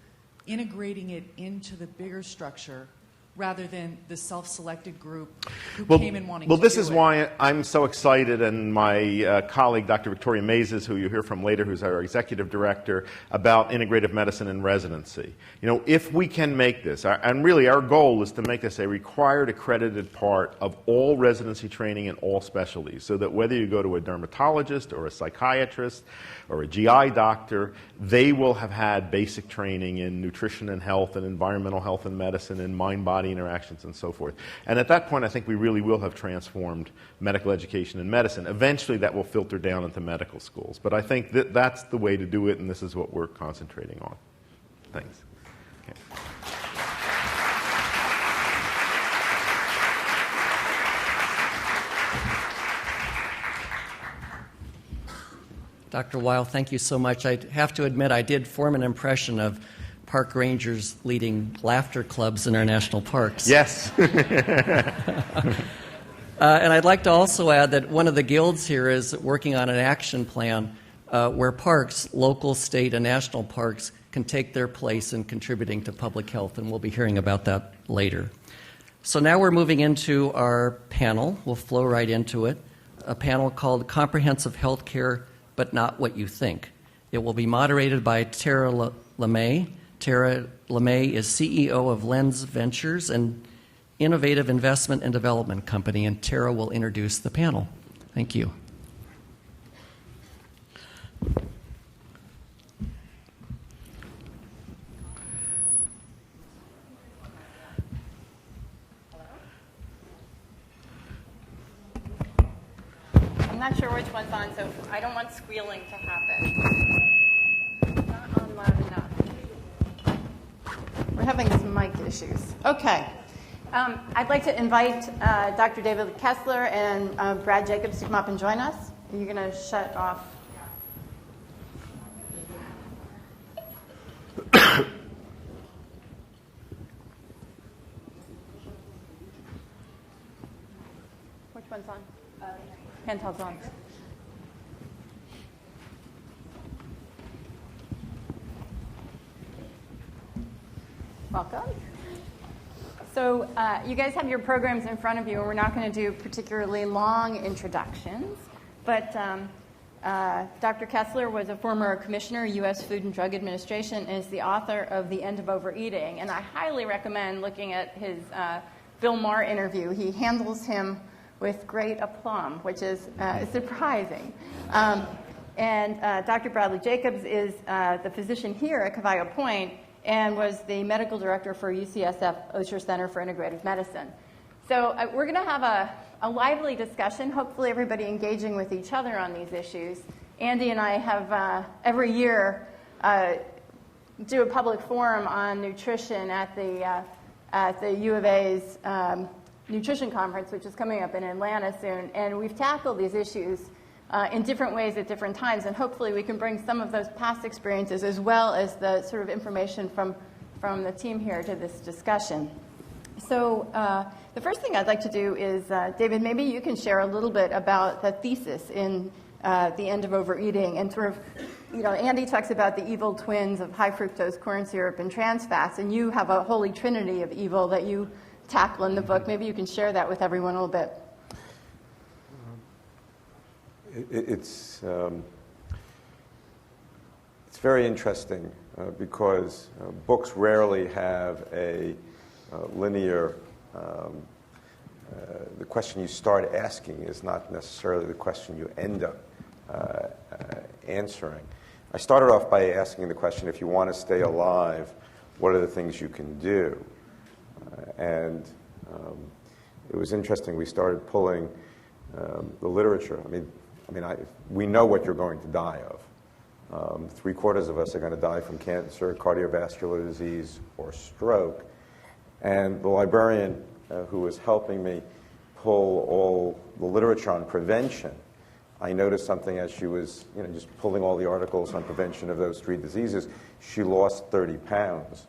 integrating it into the bigger structure, rather than the self-selected group who came in wanting to do it. Well, this is why I'm so excited, and my colleague, Dr. Victoria Mazes, who you'll hear from later, who's our executive director, about integrative medicine and residency. If we can make this, and really our goal is to make this a required accredited part of all residency training in all specialties, so that whether you go to a dermatologist or a psychiatrist or a GI doctor, they will have had basic training in nutrition and health and environmental health and medicine and mind-body interactions and so forth. And at that point, I think we really will have transformed medical education and medicine. Eventually, that will filter down into medical schools. But I think that's the way to do it, and this is what we're concentrating on. Thanks. Okay. Dr. Weil, thank you so much. I have to admit, I did form an impression of park rangers leading laughter clubs in our national parks. Yes. And I'd like to also add that one of the guilds here is working on an action plan where parks, local, state, and national parks, can take their place in contributing to public health, and we'll be hearing about that later. So now we're moving into our panel. We'll flow right into it. a panel called Comprehensive Healthcare, but Not What You Think. It will be moderated by Tara Lemméy. Tara Lemméy is CEO of Lens Ventures, an innovative investment and development company, and Tara will introduce the panel. Thank you. I'm not sure which one's on, so I don't want squealing to happen. Not on loud enough. We're having some mic issues. Okay. I'd like to invite Dr. David Kessler and Brad Jacobs to come up and join us. Are you going to shut off? Which one's on? Handheld's on. Welcome. So you guys have your programs in front of you, and we're not going to do particularly long introductions, but Dr. Kessler was a former commissioner, U.S. Food and Drug Administration, and is the author of The End of Overeating, and I highly recommend looking at his Bill Maher interview. He handles him with great aplomb, which is surprising. And Dr. Bradley Jacobs is the physician here at Cavallo Point and was the medical director for UCSF Osher Center for Integrative Medicine. So we're going to have a lively discussion, hopefully everybody engaging with each other on these issues. Andy and I have every year do a public forum on nutrition at the U of A's Nutrition Conference, which is coming up in Atlanta soon, and we've tackled these issues in different ways at different times, and hopefully we can bring some of those past experiences as well as the sort of information from the team here to this discussion. So the first thing I'd like to do is, David, maybe you can share a little bit about the thesis in The End of Overeating, and sort of, Andy talks about the evil twins of high fructose corn syrup and trans fats, and you have a holy trinity of evil that you tackle in the book. Maybe you can share that with everyone a little bit. It's very interesting because books rarely have a linear. The question you start asking is not necessarily the question you end up answering. I started off by asking the question: if you want to stay alive, what are the things you can do? And it was interesting. We started pulling the literature. We know what you're going to die of. 3/4 of us are going to die from cancer, cardiovascular disease, or stroke. And the librarian who was helping me pull all the literature on prevention, I noticed something as she was, just pulling all the articles on prevention of those 3 diseases. She lost 30 pounds.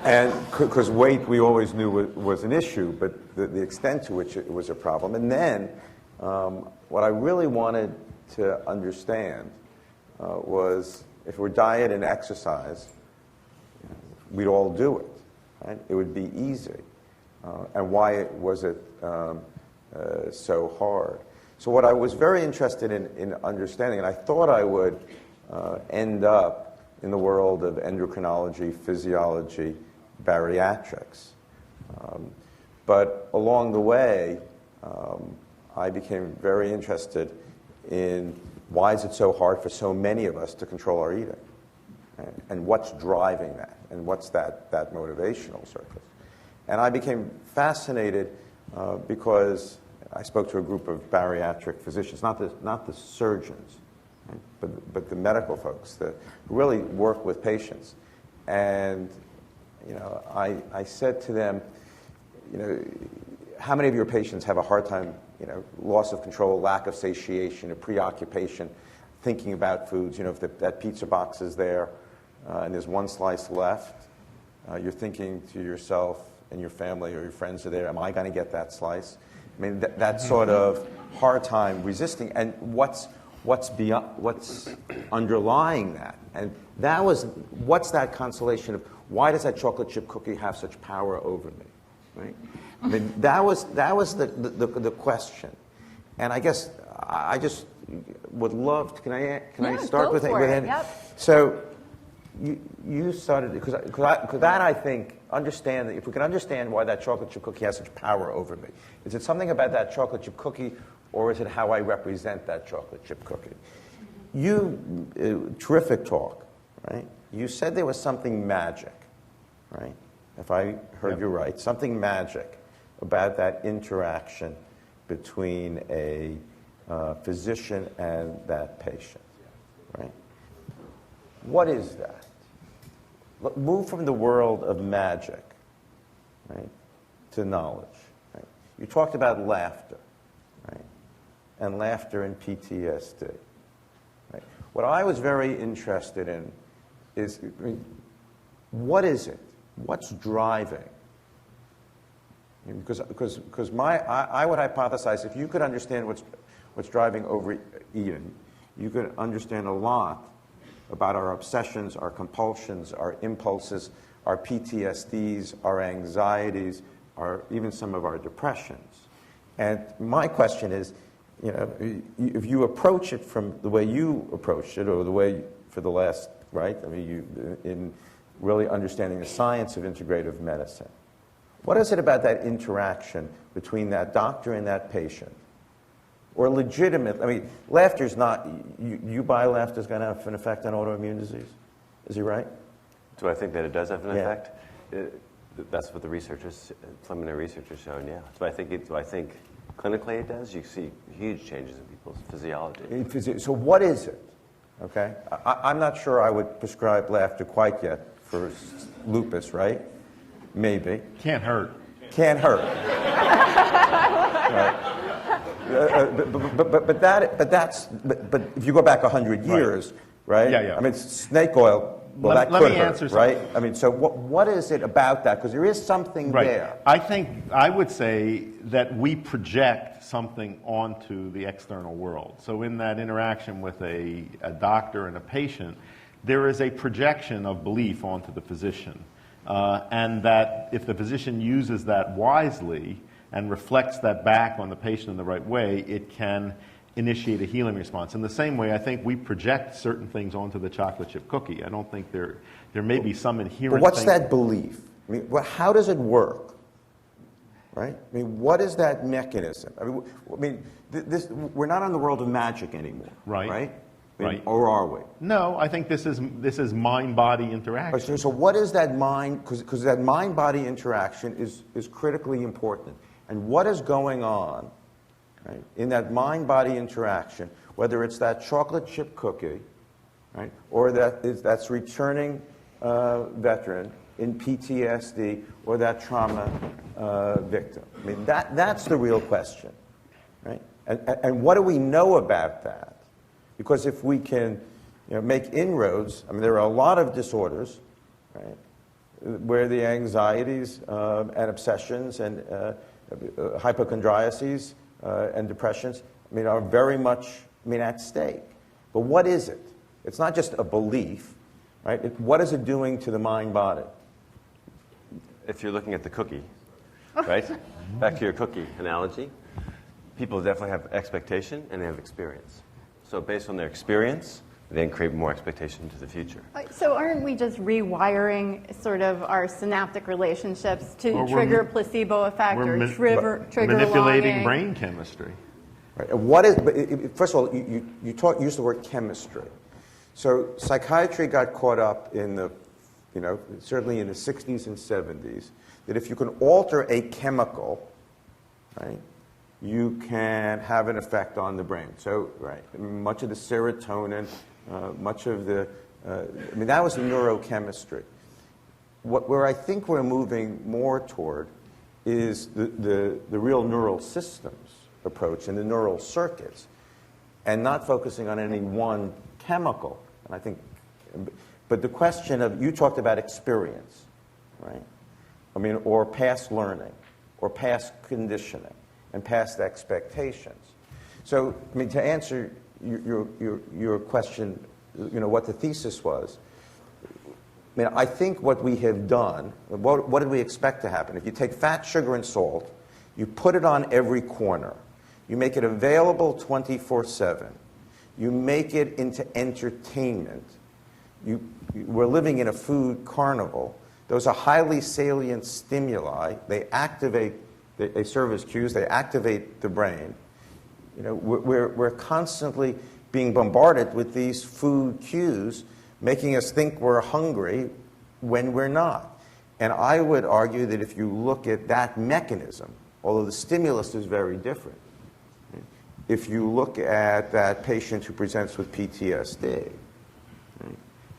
And because weight we always knew was an issue, but the extent to which it was a problem. And then what I really wanted to understand was if we're diet and exercise, we'd all do it, right? It would be easy. And why was it so hard? So what I was very interested in understanding, and I thought I would end up in the world of endocrinology, physiology, bariatrics. But along the way, I became very interested in why is it so hard for so many of us to control our eating, and what's driving that, and what's that motivational surface. And I became fascinated because I spoke to a group of bariatric physicians, not the surgeons, right, but the medical folks that really work with patients. And I said to them, how many of your patients have a hard time, loss of control, lack of satiation, a preoccupation, thinking about foods? If that pizza box is there and there's one slice left, you're thinking to yourself and your family or your friends are there, am I going to get that slice? That sort of hard time resisting, and what's underlying that, and that was what's that consolation of why does that chocolate chip cookie have such power over me, right? That was the question, And I guess I just would love to, can I start go with for it. it? Yep. So you started, because that I think, understand that if we can understand why that chocolate chip cookie has such power over me. Is it something about that chocolate chip cookie, or is it how I represent that chocolate chip cookie? Terrific talk, right? You said there was something magic, right? If I heard you right, something magic about that interaction between a physician and that patient, right? What is that? Move from the world of magic, right, to knowledge. Right? You talked about laughter, right, and laughter in PTSD. Right? What I was very interested in is, what is it? What's driving? Because I would hypothesize if you could understand what's driving overeating, you could understand a lot about our obsessions, our compulsions, our impulses, our PTSDs, our anxieties, even some of our depressions. And my question is, if you approach it from the way you approached it, or the way for the last, right? I mean, in really understanding the science of integrative medicine, what is it about that interaction between that doctor and that patient? Or legitimate, I mean, laughter's not, you buy laughter's going to have an effect on autoimmune disease. Is he right? Do I think that it does have an effect? That's what the researchers, preliminary research has shown, yeah. Do I think clinically it does? You see huge changes in people's physiology. So what is it? Okay? I'm not sure I would prescribe laughter quite yet for lupus, right? Maybe. Can't hurt. Can't hurt. Right. But if you go back 100 years, right? Yeah. I mean, snake oil. Well, let that could me hurt, answer right? something. I mean, so what is it about that? Because there is something there. I would say that we project something onto the external world. So in that interaction with a doctor and a patient, there is a projection of belief onto the physician. And that if the physician uses that wisely and reflects that back on the patient in the right way, it can initiate a healing response. In the same way, I think we project certain things onto the chocolate chip cookie. I don't think there may be some inherent But what's thing. that belief? I mean, how does it work? Right? I mean, what is that mechanism? I mean, we're not in the world of magic anymore. Right. Right? Right. Or are we? No, I think this is mind-body interaction. So what is that mind? Because that mind-body interaction is critically important. And what is going on, right, in that mind-body interaction, whether it's that chocolate chip cookie, right, or that's returning veteran in PTSD, or that trauma victim? I mean, that's the real question, right? And what do we know about that? Because if we can make inroads, I mean, there are a lot of disorders, right, where the anxieties and obsessions and hypochondriases and depressions, I mean, are very much, at stake. But what is it? It's not just a belief, right? What is it doing to the mind-body? If you're looking at the cookie, right? Back to your cookie analogy, people definitely have expectation and they have experience. So based on their experience, they then create more expectation to the future. So aren't we just rewiring sort of our synaptic relationships to trigger placebo effect or trigger manipulating longing? brain chemistry. Right. What is? First of all, you use the word chemistry. So psychiatry got caught up in the, certainly in the 60s and 70s, that if you can alter a chemical, right, you can have an effect on the brain. So, right, much of the serotonin, much of the, that was the neurochemistry. Where I think we're moving more toward is the real neural systems approach and the neural circuits, and not focusing on any one chemical. And I think, but the question of, you talked about experience, right? Or past learning, or past conditioning, and past expectations. So, to answer your question, what the thesis was, I think what we have done, what did we expect to happen? If you take fat, sugar, and salt, you put it on every corner, You make it available 24/7. You make it into entertainment. We're living in a food carnival. Those are highly salient stimuli. They activate, they serve as cues, they activate the brain. You know, we're constantly being bombarded with these food cues, making us think we're hungry when we're not. And I would argue that if you look at that mechanism, although the stimulus is very different, if you look at that patient who presents with PTSD,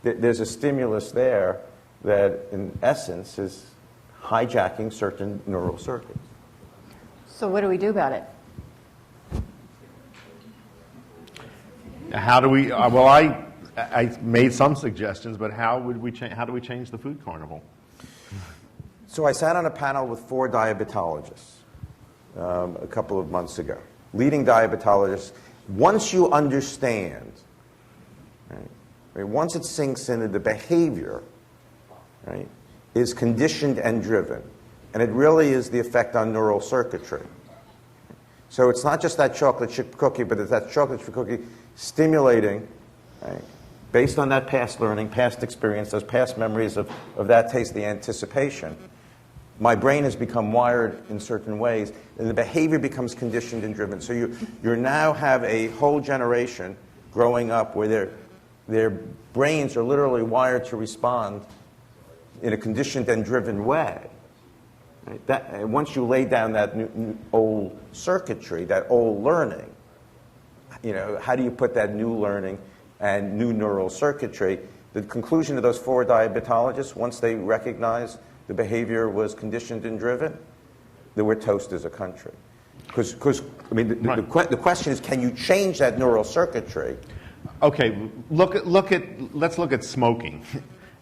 there's a stimulus there that, in essence, is hijacking certain neural circuits. So what do we do about it? How do we? Well, I made some suggestions, but how do we change the food carnival? So I sat on a panel with 4 diabetologists a couple of months ago, leading diabetologists. Once you understand, right, once it sinks into the behavior, right, is conditioned and driven, and it really is the effect on neural circuitry. So it's not just that chocolate chip cookie, but it's that chocolate chip cookie stimulating, right, based on that past learning, past experience, those past memories of that taste, the anticipation. My brain has become wired in certain ways, and the behavior becomes conditioned and driven. So you now have a whole generation growing up where their brains are literally wired to respond in a conditioned and driven way. Right? Once you lay down that old circuitry, that old learning, you know, how do you put that new learning and new neural circuitry? The conclusion of those 4 diabetologists, once they recognized the behavior was conditioned and driven, that we're toast as a country. Because I mean, the question is, can you change that neural circuitry? Okay, let's look at smoking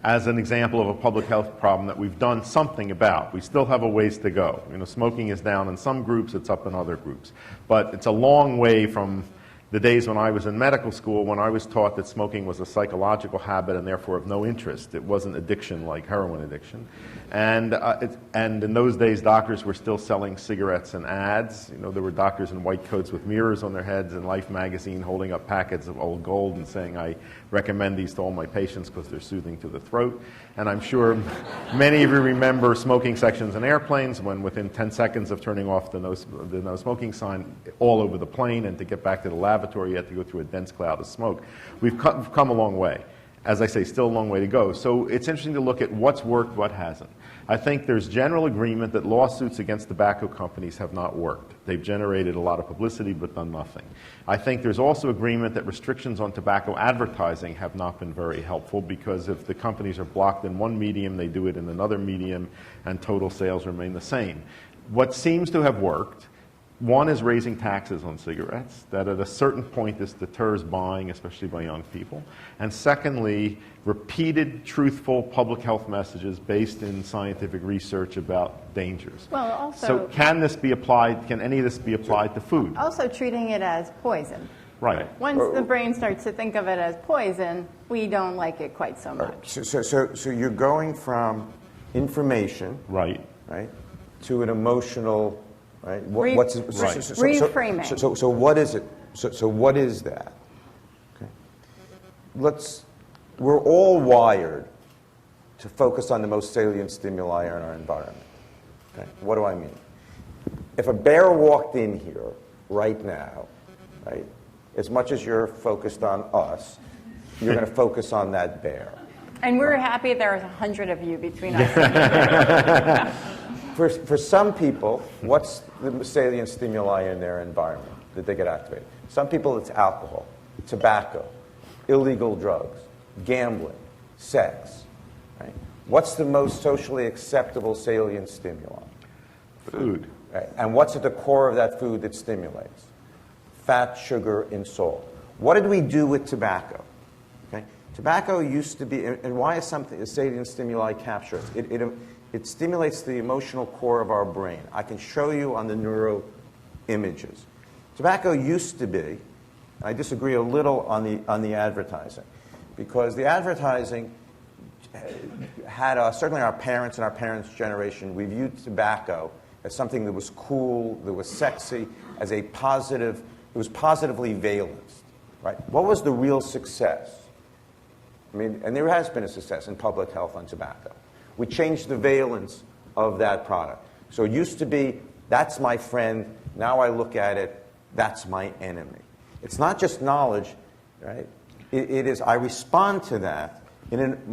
as an example of a public health problem that we've done something about. We still have a ways to go. You know, smoking is down in some groups, it's up in other groups. But it's a long way from the days when I was in medical school, when I was taught that smoking was a psychological habit and therefore of no interest. It wasn't addiction like heroin addiction. And in those days, doctors were still selling cigarettes and ads. You know, there were doctors in white coats with mirrors on their heads in Life magazine holding up packets of old gold and saying, I recommend these to all my patients because they're soothing to the throat. And I'm sure many of you remember smoking sections in airplanes when within 10 seconds of turning off the no smoking sign all over the plane, and to get back to the laboratory, you had to go through a dense cloud of smoke. We've come a long way. As I say, still a long way to go. So it's interesting to look at what's worked, what hasn't. I think there's general agreement that lawsuits against tobacco companies have not worked. They've generated a lot of publicity but done nothing. I think there's also agreement that restrictions on tobacco advertising have not been very helpful, because if the companies are blocked in one medium, they do it in another medium, and total sales remain the same. What seems to have worked, one is raising taxes on cigarettes, that at a certain point this deters buying, especially by young people. And secondly, repeated, truthful public health messages based in scientific research about dangers. Well, also, so can this be applied, can any of this be applied to food? Also treating it as poison. Right. Once the brain starts to think of it as poison, we don't like it quite so much. So you're going from information, right, to an emotional, right? Reframing. So what is it? So what is that? Okay. We're all wired to focus on the most salient stimuli in our environment. Okay. What do I mean? If a bear walked in here right now, right, as much as you're focused on us, you're going to focus on that bear. And we're happy there's 100 of you between us. For some people, what's the salient stimuli in their environment that they get activated? Some people, it's alcohol, tobacco, illegal drugs, gambling, sex. Right? What's the most socially acceptable salient stimuli? Food. Right? And what's at the core of that food that stimulates? Fat, sugar, and salt. What did we do with tobacco? Okay? Tobacco used to be, and why is something a salient stimuli capture? It stimulates the emotional core of our brain. I can show you on the neuro images. Tobacco used to be, I disagree a little on the advertising, because the advertising had certainly our parents and our parents' generation, we viewed tobacco as something that was cool, that was sexy, as a positive, it was positively valenced, right? What was the real success? I mean, and there has been a success in public health on tobacco. We changed the valence of that product. So it used to be, that's my friend. Now I look at it, that's my enemy. It's not just knowledge, right? It is, I respond to that.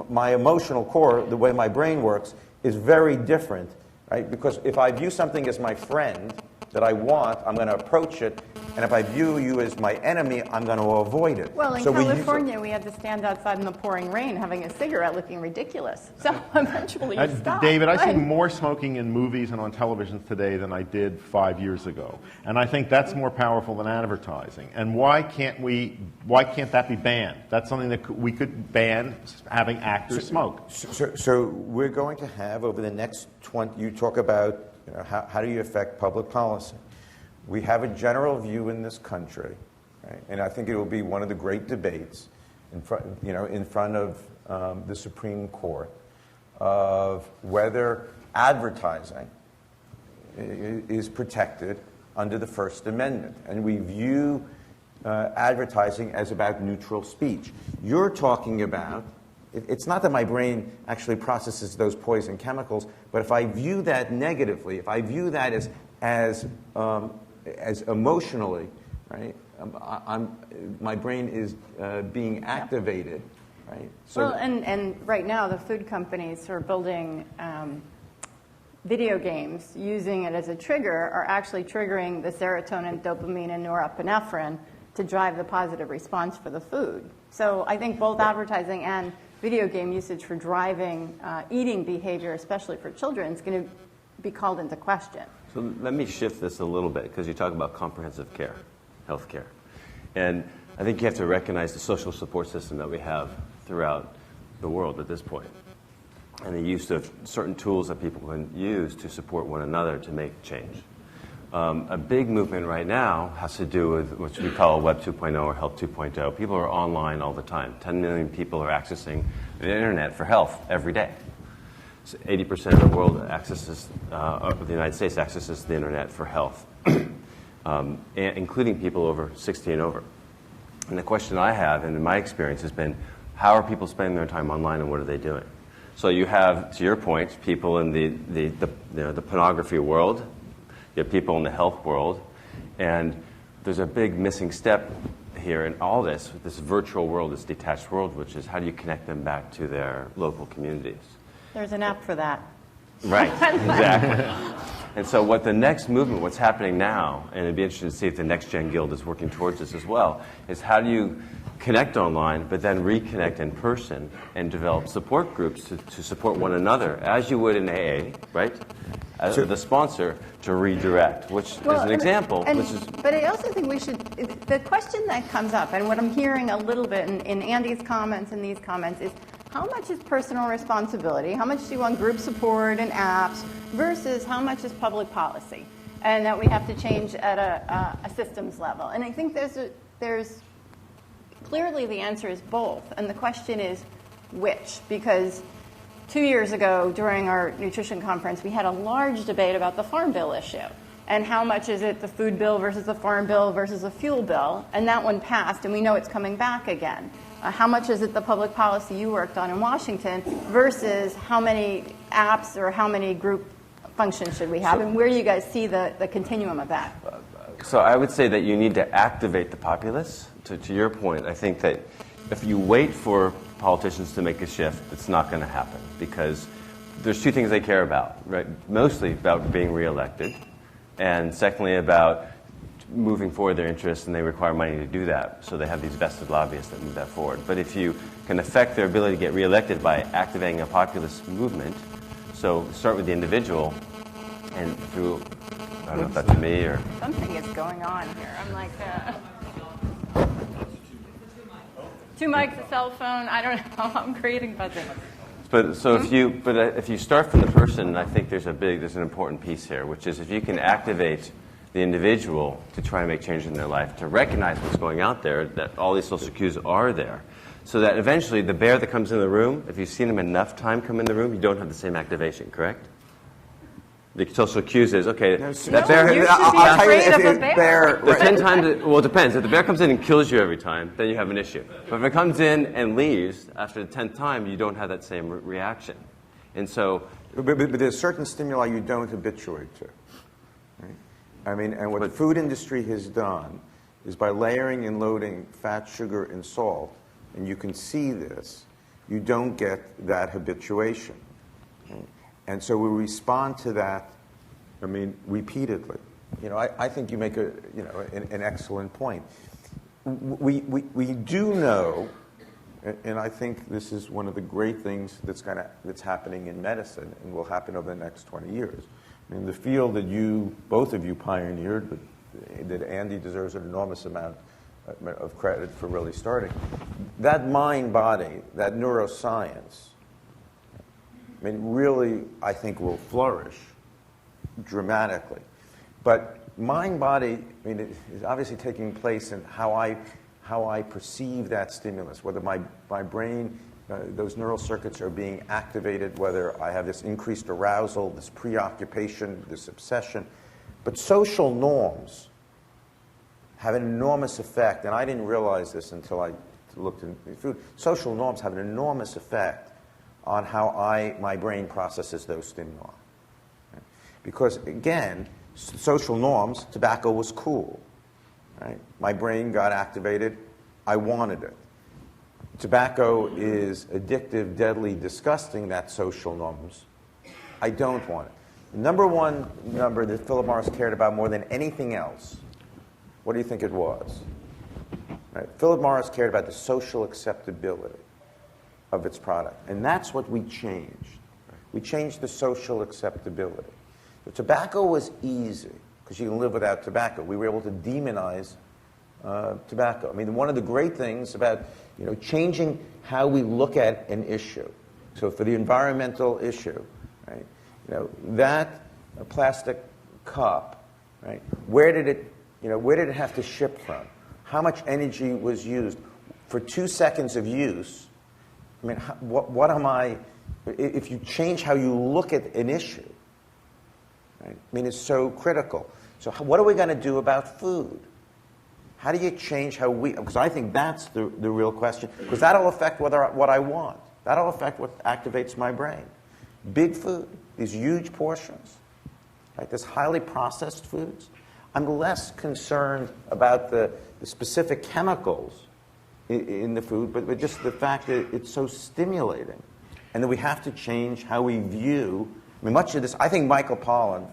My emotional core, the way my brain works, is very different, right? Because if I view something as my friend that I want, I'm going to approach it. And if I view you as my enemy, I'm going to avoid it. Well, in California, we had to stand outside in the pouring rain having a cigarette looking ridiculous. So eventually you stop. David, I see Right. more smoking in movies and on television today than I did 5 years ago. And I think that's more powerful than advertising. And why can't that be banned? That's something that we could ban, having actors smoke. So we're going to have over the next 20, you talk about how do you affect public policy? We have a general view in this country, right? And I think it will be one of the great debates in front of the Supreme Court of whether advertising is protected under the First Amendment. And we view advertising as about neutral speech. You're talking about, it's not that my brain actually processes those poison chemicals, but if I view that negatively, if I view that as emotionally, right? My brain is being activated, right? So well, and right now the food companies who are building video games using it as a trigger are actually triggering the serotonin, dopamine, and norepinephrine to drive the positive response for the food. So I think both advertising and video game usage for driving eating behavior, especially for children, is going to be called into question. So let me shift this a little bit, because you talk about comprehensive care, health care. And I think you have to recognize the social support system that we have throughout the world at this point, and the use of certain tools that people can use to support one another to make change. A big movement right now has to do with what we call Web 2.0 or Health 2.0. People are online all the time. 10 million people are accessing the internet for health every day. So 80% of the world accesses, of the United States accesses the internet for health, including people over 60 and over. And the question I have, and in my experience, has been, how are people spending their time online and what are they doing? So you have, to your point, people in the pornography world, you have people in the health world, and there's a big missing step here in all this virtual world, this detached world, which is how do you connect them back to their local communities? There's an app for that. Right, exactly. And so what the next movement, what's happening now, and it'd be interesting to see if the Next Gen Guild is working towards this as well, is how do you connect online, but then reconnect in person and develop support groups to support one another, as you would in AA, right? As the sponsor to redirect, which is an example. But I also think we should, the question that comes up, and what I'm hearing a little bit in Andy's comments and these comments is, how much is personal responsibility? How much do you want group support and apps versus how much is public policy? And that we have to change at a systems level. And I think there's clearly the answer is both. And the question is which? Because 2 years ago during our nutrition conference, we had a large debate about the Farm Bill issue. And how much is it the food bill versus the farm bill versus the fuel bill? And that one passed, and we know it's coming back again. How much is it the public policy you worked on in Washington versus how many apps or how many group functions should we have? And where do you guys see the continuum of that? So I would say that you need to activate the populace. To your point, I think that if you wait for politicians to make a shift, it's not going to happen, because there's two things they care about, right? Mostly about being reelected, and secondly about moving forward their interests, and they require money to do that. So they have these vested lobbyists that move that forward. But if you can affect their ability to get reelected by activating a populist movement, so start with the individual, and through, I don't know if that's me or... Something is going on here. I'm like, 2 mics, a cell phone, I don't know, I'm creating buzzing. But so if you start from the person, I think there's an important piece here, which is if you can activate the individual to try to make change in their life, to recognize what's going out there, that all these social cues are there, so that eventually the bear that comes in the room, if you've seen him enough time come in the room, you don't have the same activation, correct? The social cues is, okay, No, you should be afraid of a bear. The 10 times, well, it depends. If the bear comes in and kills you every time, then you have an issue. But if it comes in and leaves after the 10th time, you don't have that same reaction. And so... But there's certain stimuli you don't habituate to. Right? I mean, and what the food industry has done is by layering and loading fat, sugar, and salt, and you can see this, you don't get that habituation. Right? And so we respond to that, I mean, repeatedly. You know, I think you make an excellent point. We do know, and I think this is one of the great things that's happening in medicine and will happen over the next 20 years. I mean, the field that both of you pioneered, but that Andy deserves an enormous amount of credit for really starting. That mind-body, that neuroscience, I mean, really, I think will flourish dramatically. But mind-body, I mean, it is obviously taking place in how I perceive that stimulus, whether my brain, those neural circuits are being activated, whether I have this increased arousal, this preoccupation, this obsession. But social norms have an enormous effect, and I didn't realize this until I looked into food. Social norms have an enormous effect on how my brain processes those stimuli. Right? Because, again, social norms, tobacco was cool. Right? My brain got activated. I wanted it. Tobacco is addictive, deadly, disgusting. That's social norms. I don't want it. The number one number that Philip Morris cared about more than anything else, what do you think it was? Right? Philip Morris cared about the social acceptability of its product. And that's what we changed. We changed the social acceptability. The tobacco was easy, because you can live without tobacco. We were able to demonize tobacco. I mean, one of the great things about changing how we look at an issue. So for the environmental issue, right? That plastic cup, right? Where did it have to ship from? How much energy was used for 2 seconds of use? I mean, what am I? If you change how you look at an issue, right? I mean, it's so critical. So what are we going to do about food? How do you change how we? Because I think that's the real question. Because that'll affect what I want. That'll affect what activates my brain. Big food, these huge portions, right? This highly processed foods. I'm less concerned about the specific chemicals in the food, but just the fact that it's so stimulating, and that we have to change how we view. I mean, much of this, I think Michael Pollan,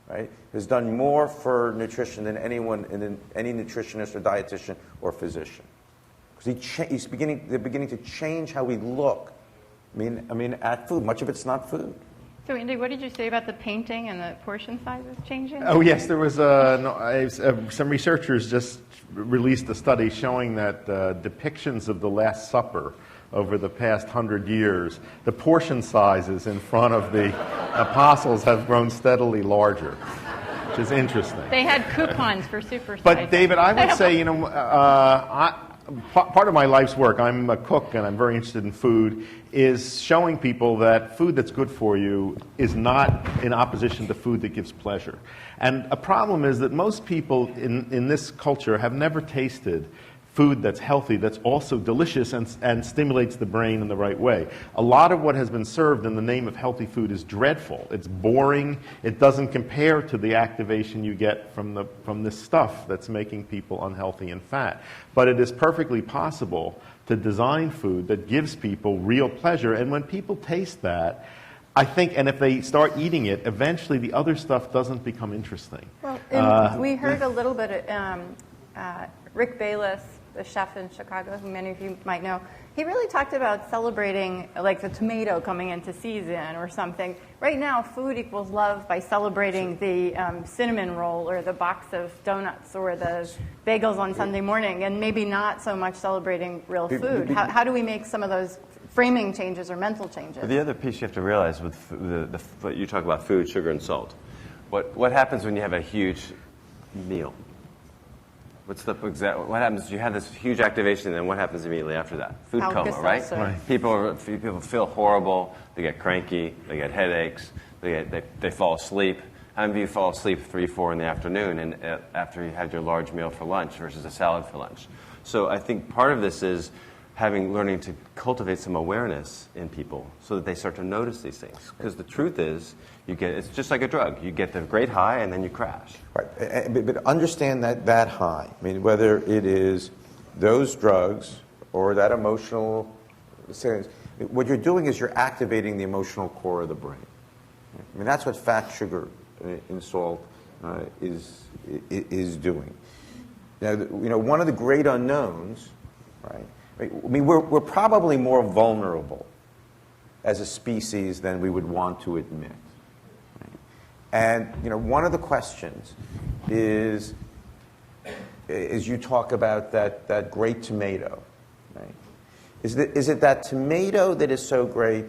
right, has done more for nutrition than any nutritionist or dietitian or physician, because they're beginning to change how we look. I mean, at food. Much of it's not food. So, Andy, what did you say about the painting and the portion sizes changing? Oh, yes, there was some researchers just released a study showing that depictions of the Last Supper over the past 100 years, the portion sizes in front of the apostles have grown steadily larger, which is interesting. They had coupons for super size. But, David, I would say, part of my life's work, I'm a cook and I'm very interested in food, is showing people that food that's good for you is not in opposition to food that gives pleasure. And a problem is that most people in this culture have never tasted food that's healthy, that's also delicious and stimulates the brain in the right way. A lot of what has been served in the name of healthy food is dreadful. It's boring. It doesn't compare to the activation you get from this stuff that's making people unhealthy and fat. But it is perfectly possible to design food that gives people real pleasure. And when people taste that, I think, and if they start eating it, eventually the other stuff doesn't become interesting. Well, we heard a little bit of Rick Bayless, the chef in Chicago, who many of you might know. He really talked about celebrating, like the tomato coming into season or something. Right now, food equals love by celebrating the cinnamon roll or the box of donuts or the bagels on Sunday morning, and maybe not so much celebrating real food. How do we make some of those framing changes or mental changes? The other piece you have to realize with what you talk about food, sugar, and salt. What happens when you have a huge meal? What happens? You have this huge activation, and then what happens immediately after that? Food coma, right? People feel horrible. They get cranky. They get headaches. They fall asleep. How many of you fall asleep 3, 4 in the afternoon and after you had your large meal for lunch versus a salad for lunch? So I think part of this is learning to cultivate some awareness in people so that they start to notice these things. Because the truth is, it's just like a drug. You get the great high and then you crash. Right. But understand that high. I mean, whether it is those drugs or that emotional experience, what you're doing is you're activating the emotional core of the brain. I mean, that's what fat, sugar, and salt is doing. Now, one of the great unknowns, right? I mean, we're probably more vulnerable as a species than we would want to admit. Right? And one of the questions is you talk about that great tomato, right? Is it that tomato that is so great,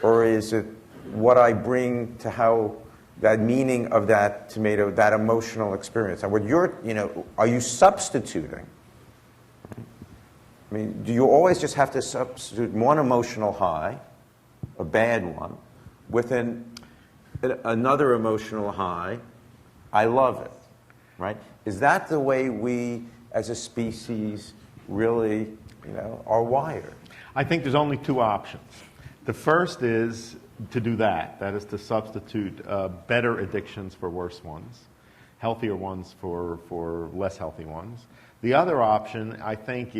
or is it what I bring to how that meaning of that tomato, that emotional experience? And what are you substituting? I mean, do you always just have to substitute one emotional high, a bad one, with another emotional high, I love it, right? Is that the way we, as a species, really, are wired? I think there's only two options. The first is to do that is to substitute better addictions for worse ones, healthier ones for less healthy ones. The other option, I think,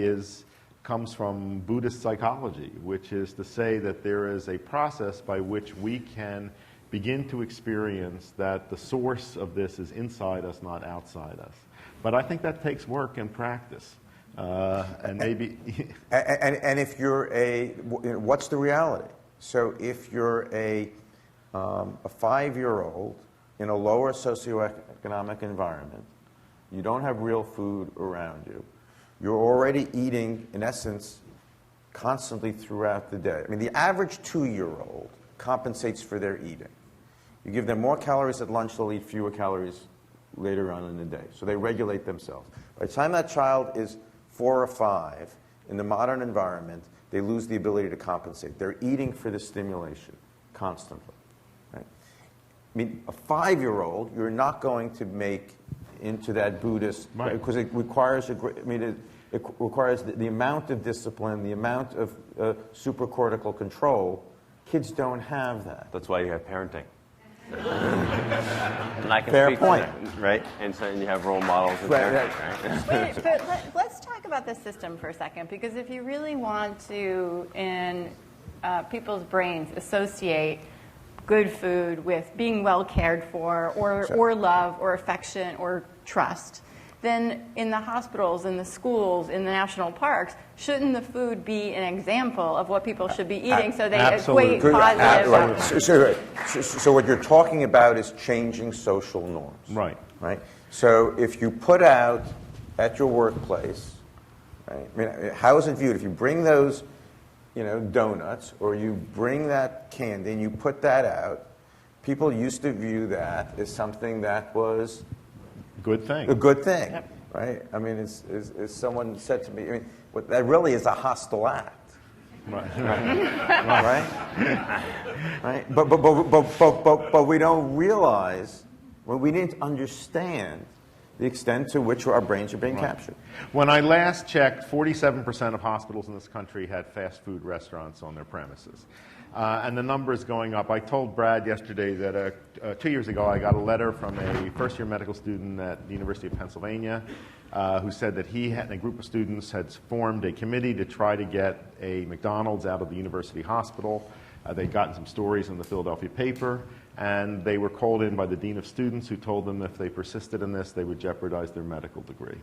comes from Buddhist psychology, which is to say that there is a process by which we can begin to experience that the source of this is inside us, not outside us. But I think that takes work and practice. And maybe... and if you're what's the reality? So if you're a 5-year-old in a lower socioeconomic environment, you don't have real food around you, you're already eating, in essence, constantly throughout the day. I mean, the average 2-year-old compensates for their eating. You give them more calories at lunch, they'll eat fewer calories later on in the day. So they regulate themselves. By the time that child is 4 or 5, in the modern environment, they lose the ability to compensate. They're eating for the stimulation constantly. Right? I mean, a 5-year-old, you're not going to make into that Buddhist, right, because it requires it requires the amount of discipline, the amount of supracortical control. Kids don't have that. That's why you have parenting. And I can Fair speak point. to that, right? And so you have role models in parenting, right? But let's talk about the system for a second, because if you really want to, in people's brains, associate good food with being well cared for, or love, or affection, or trust, then in the hospitals, in the schools, in the national parks, shouldn't the food be an example of what people should be eating so they equate positive? So what you're talking about is changing social norms. Right. Right? So if you put out at your workplace, right? I mean, how is it viewed? If you bring those donuts, or you bring that candy and you put that out, people used to view that as something that was a good thing, yep. Right? I mean, as someone said to me, I mean, that really is a hostile act. Right. Right? Right? But we don't realize, we didn't understand the extent to which our brains are being captured. When I last checked, 47% of hospitals in this country had fast food restaurants on their premises. And the number is going up. I told Brad yesterday that 2 years ago I got a letter from a first-year medical student at the University of Pennsylvania who said that he and a group of students had formed a committee to try to get a McDonald's out of the university hospital. They'd gotten some stories in the Philadelphia paper, and they were called in by the dean of students, who told them if they persisted in this, they would jeopardize their medical degree.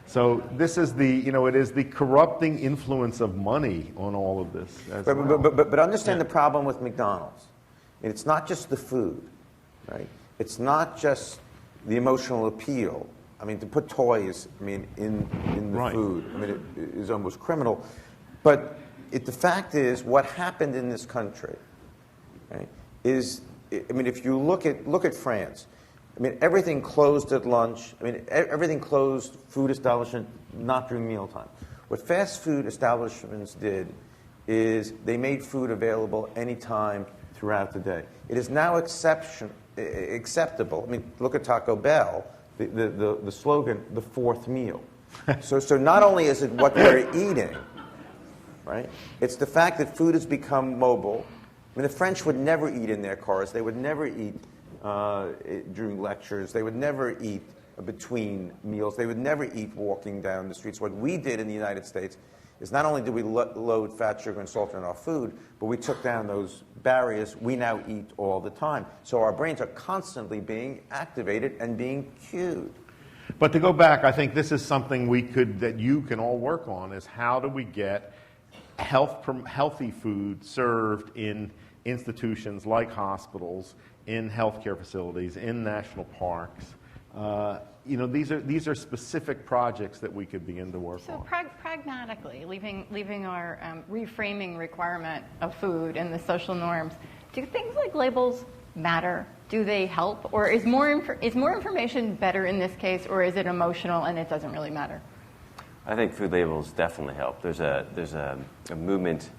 So this is it is the corrupting influence of money on all of this. But understand the problem with McDonald's. It's not just the food, right? It's not just the emotional appeal. I mean, to put toys, in the food, it is almost criminal. But the fact is, what happened in this country, right, is, if you look at France, everything closed at lunch. Everything closed, food establishment, not during mealtime. What fast food establishments did is they made food available anytime throughout the day. It is now acceptable. I mean, look at Taco Bell, the slogan, the fourth meal. So not only is it what we're eating, right? It's the fact that food has become mobile. I mean, the French would never eat in their cars. They would never eat during lectures. They would never eat between meals. They would never eat walking down the streets. What we did in the United States is not only did we load fat, sugar, and salt in our food, but we took down those barriers. We now eat all the time. So our brains are constantly being activated and being cued. But to go back, I think this is something that you can all work on, is how do we get healthy food served in institutions like hospitals, in healthcare facilities, in national parks. These are specific projects that we could begin to work on. So pragmatically, leaving our reframing requirement of food and the social norms, do things like labels matter? Do they help? Or is more information better in this case, or is it emotional and it doesn't really matter? I think food labels definitely help. There's a movement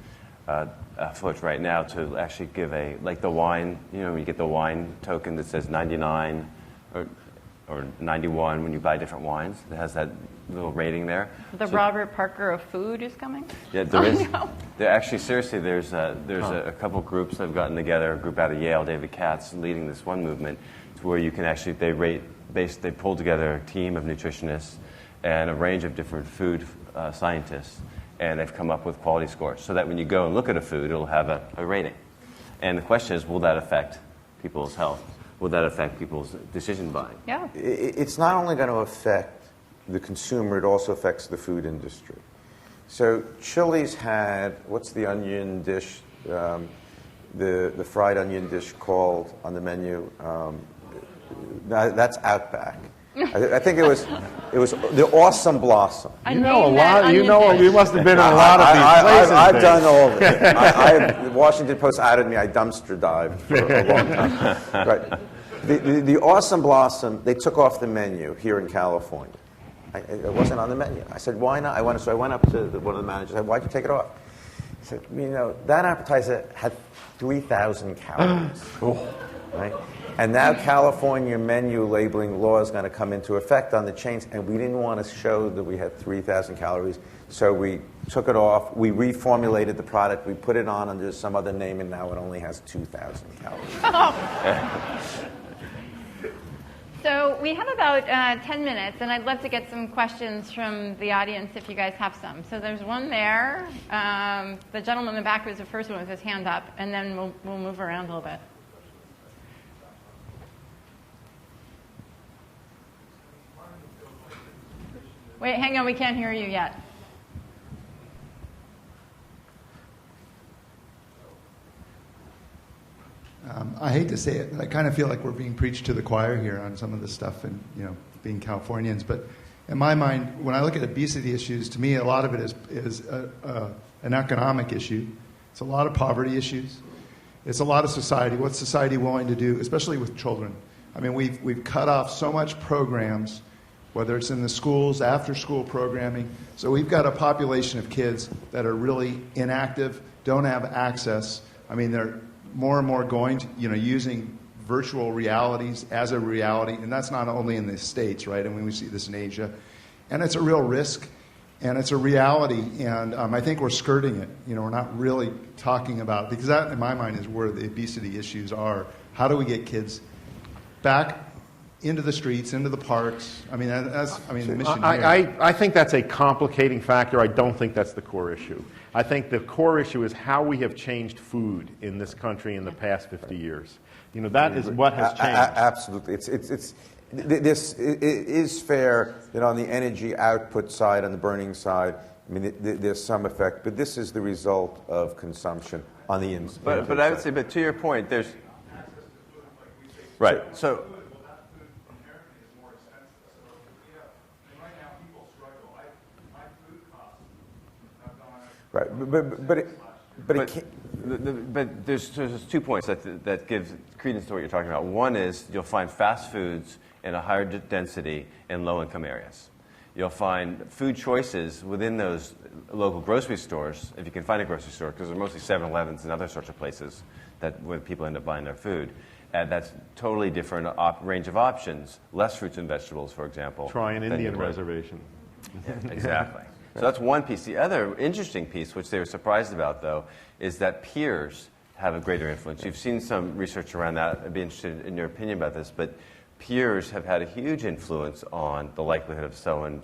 afoot right now to actually give like the wine, when you get the wine token that says 99 or 91 when you buy different wines, it has that little rating there. The Robert Parker of food is coming? Yeah, there is. No. Actually, seriously, there's a couple groups that have gotten together, a group out of Yale, David Kessler, leading this one movement, to where you can actually, they pulled together a team of nutritionists and a range of different food scientists, and they've come up with quality scores so that when you go and look at a food, it'll have a rating. And the question is, will that affect people's health? Will that affect people's decision buying? Yeah. It's not only going to affect the consumer, it also affects the food industry. So Chili's had, what's the onion dish, the fried onion dish called on the menu? That's Outback. I think it was the Awesome Blossom. You know a lot. You must have been in a lot of these places. I've done all of it. The Washington Post outed me. I dumpster dived for a long time. Right. The Awesome Blossom, they took off the menu here in California. It wasn't on the menu. I said, why not? So I went up to one of the managers. I said, why'd you take it off? He said, that appetizer had 3,000 calories. Right? And now California menu labeling law is going to come into effect on the chains, and we didn't want to show that we had 3,000 calories, so we took it off, we reformulated the product, we put it on under some other name, and now it only has 2,000 calories. So we have about 10 minutes, and I'd love to get some questions from the audience if you guys have some. So there's one there. The gentleman in the back was the first one with his hand up, and then we'll move around a little bit. Wait, hang on, we can't hear you yet. I hate to say it, but I kind of feel like we're being preached to the choir here on some of this stuff and, being Californians. But in my mind, when I look at obesity issues, to me, a lot of it is an economic issue. It's a lot of poverty issues. It's a lot of society. What's society willing to do, especially with children? I mean, we've cut off so much programs, whether it's in the schools, after-school programming. So we've got a population of kids that are really inactive, don't have access. I mean, they're more and more going to, using virtual realities as a reality, and that's not only in the States, right? I mean, we see this in Asia. And it's a real risk, and it's a reality, and I think we're skirting it. We're not really talking about it, because that, in my mind, is where the obesity issues are. How do we get kids back into the streets, into the parks? I mean, the mission here. I think that's a complicating factor. I don't think that's the core issue. I think the core issue is how we have changed food in this country in the past 50 years. That is what has changed. Absolutely. This is fair that on the energy output side, on the burning side, I mean, there's some effect, but this is the result of consumption on the inside. But I would say, but to your point, there's... Right. So... Right, but there's 2 points that gives credence to what you're talking about. One is you'll find fast foods in a higher density in low-income areas. You'll find food choices within those local grocery stores, if you can find a grocery store, because they're mostly 7-Elevens and other sorts of places. where people end up buying their food. That's totally different range of options. Less fruits and vegetables, for example. Try an than Indian you would. reservation. Yeah, exactly. So that's one piece. The other interesting piece, which they were surprised about, though, is that peers have a greater influence. You've seen some research around that. I'd be interested in your opinion about this. But peers have had a huge influence on the likelihood of someone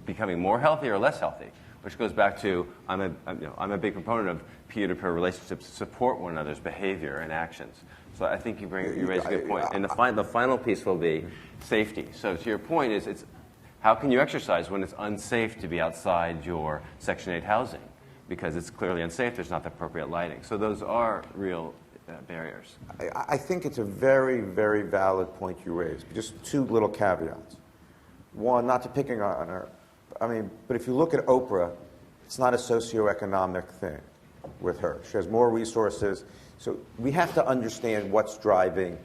becoming more healthy or less healthy, which goes back to I'm a big proponent of peer-to-peer relationships to support one another's behavior and actions. So I think you raise a good point. And the final piece will be safety. So to your point is it's how can you exercise when it's unsafe to be outside your Section 8 housing? Because it's clearly unsafe, there's not the appropriate lighting. So those are real barriers. I think it's a very, very valid point you raised. Just two little caveats. One, not to picking on her, but if you look at Oprah, it's not a socioeconomic thing with her. She has more resources. So we have to understand what's driving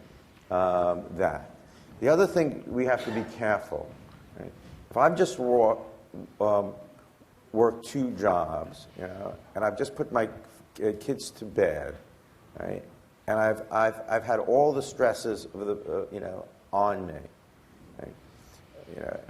that. The other thing, we have to be careful. Right? If I've just worked 2 jobs, and I've just put my kids to bed, right? And I've had all the stresses of the on me, right?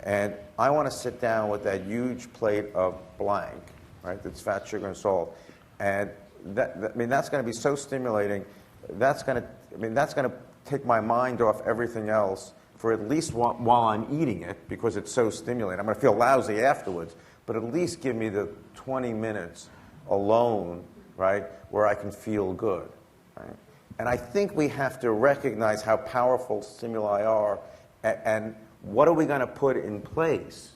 And I want to sit down with that huge plate of blank, right? That's fat, sugar, and salt, and that's going to be so stimulating. That's going to take my mind off everything else for at least while I'm eating it, because it's so stimulating. I'm going to feel lousy afterwards, but at least give me the 20 minutes alone, right, where I can feel good, right? And I think we have to recognize how powerful stimuli are, and what are we going to put in place,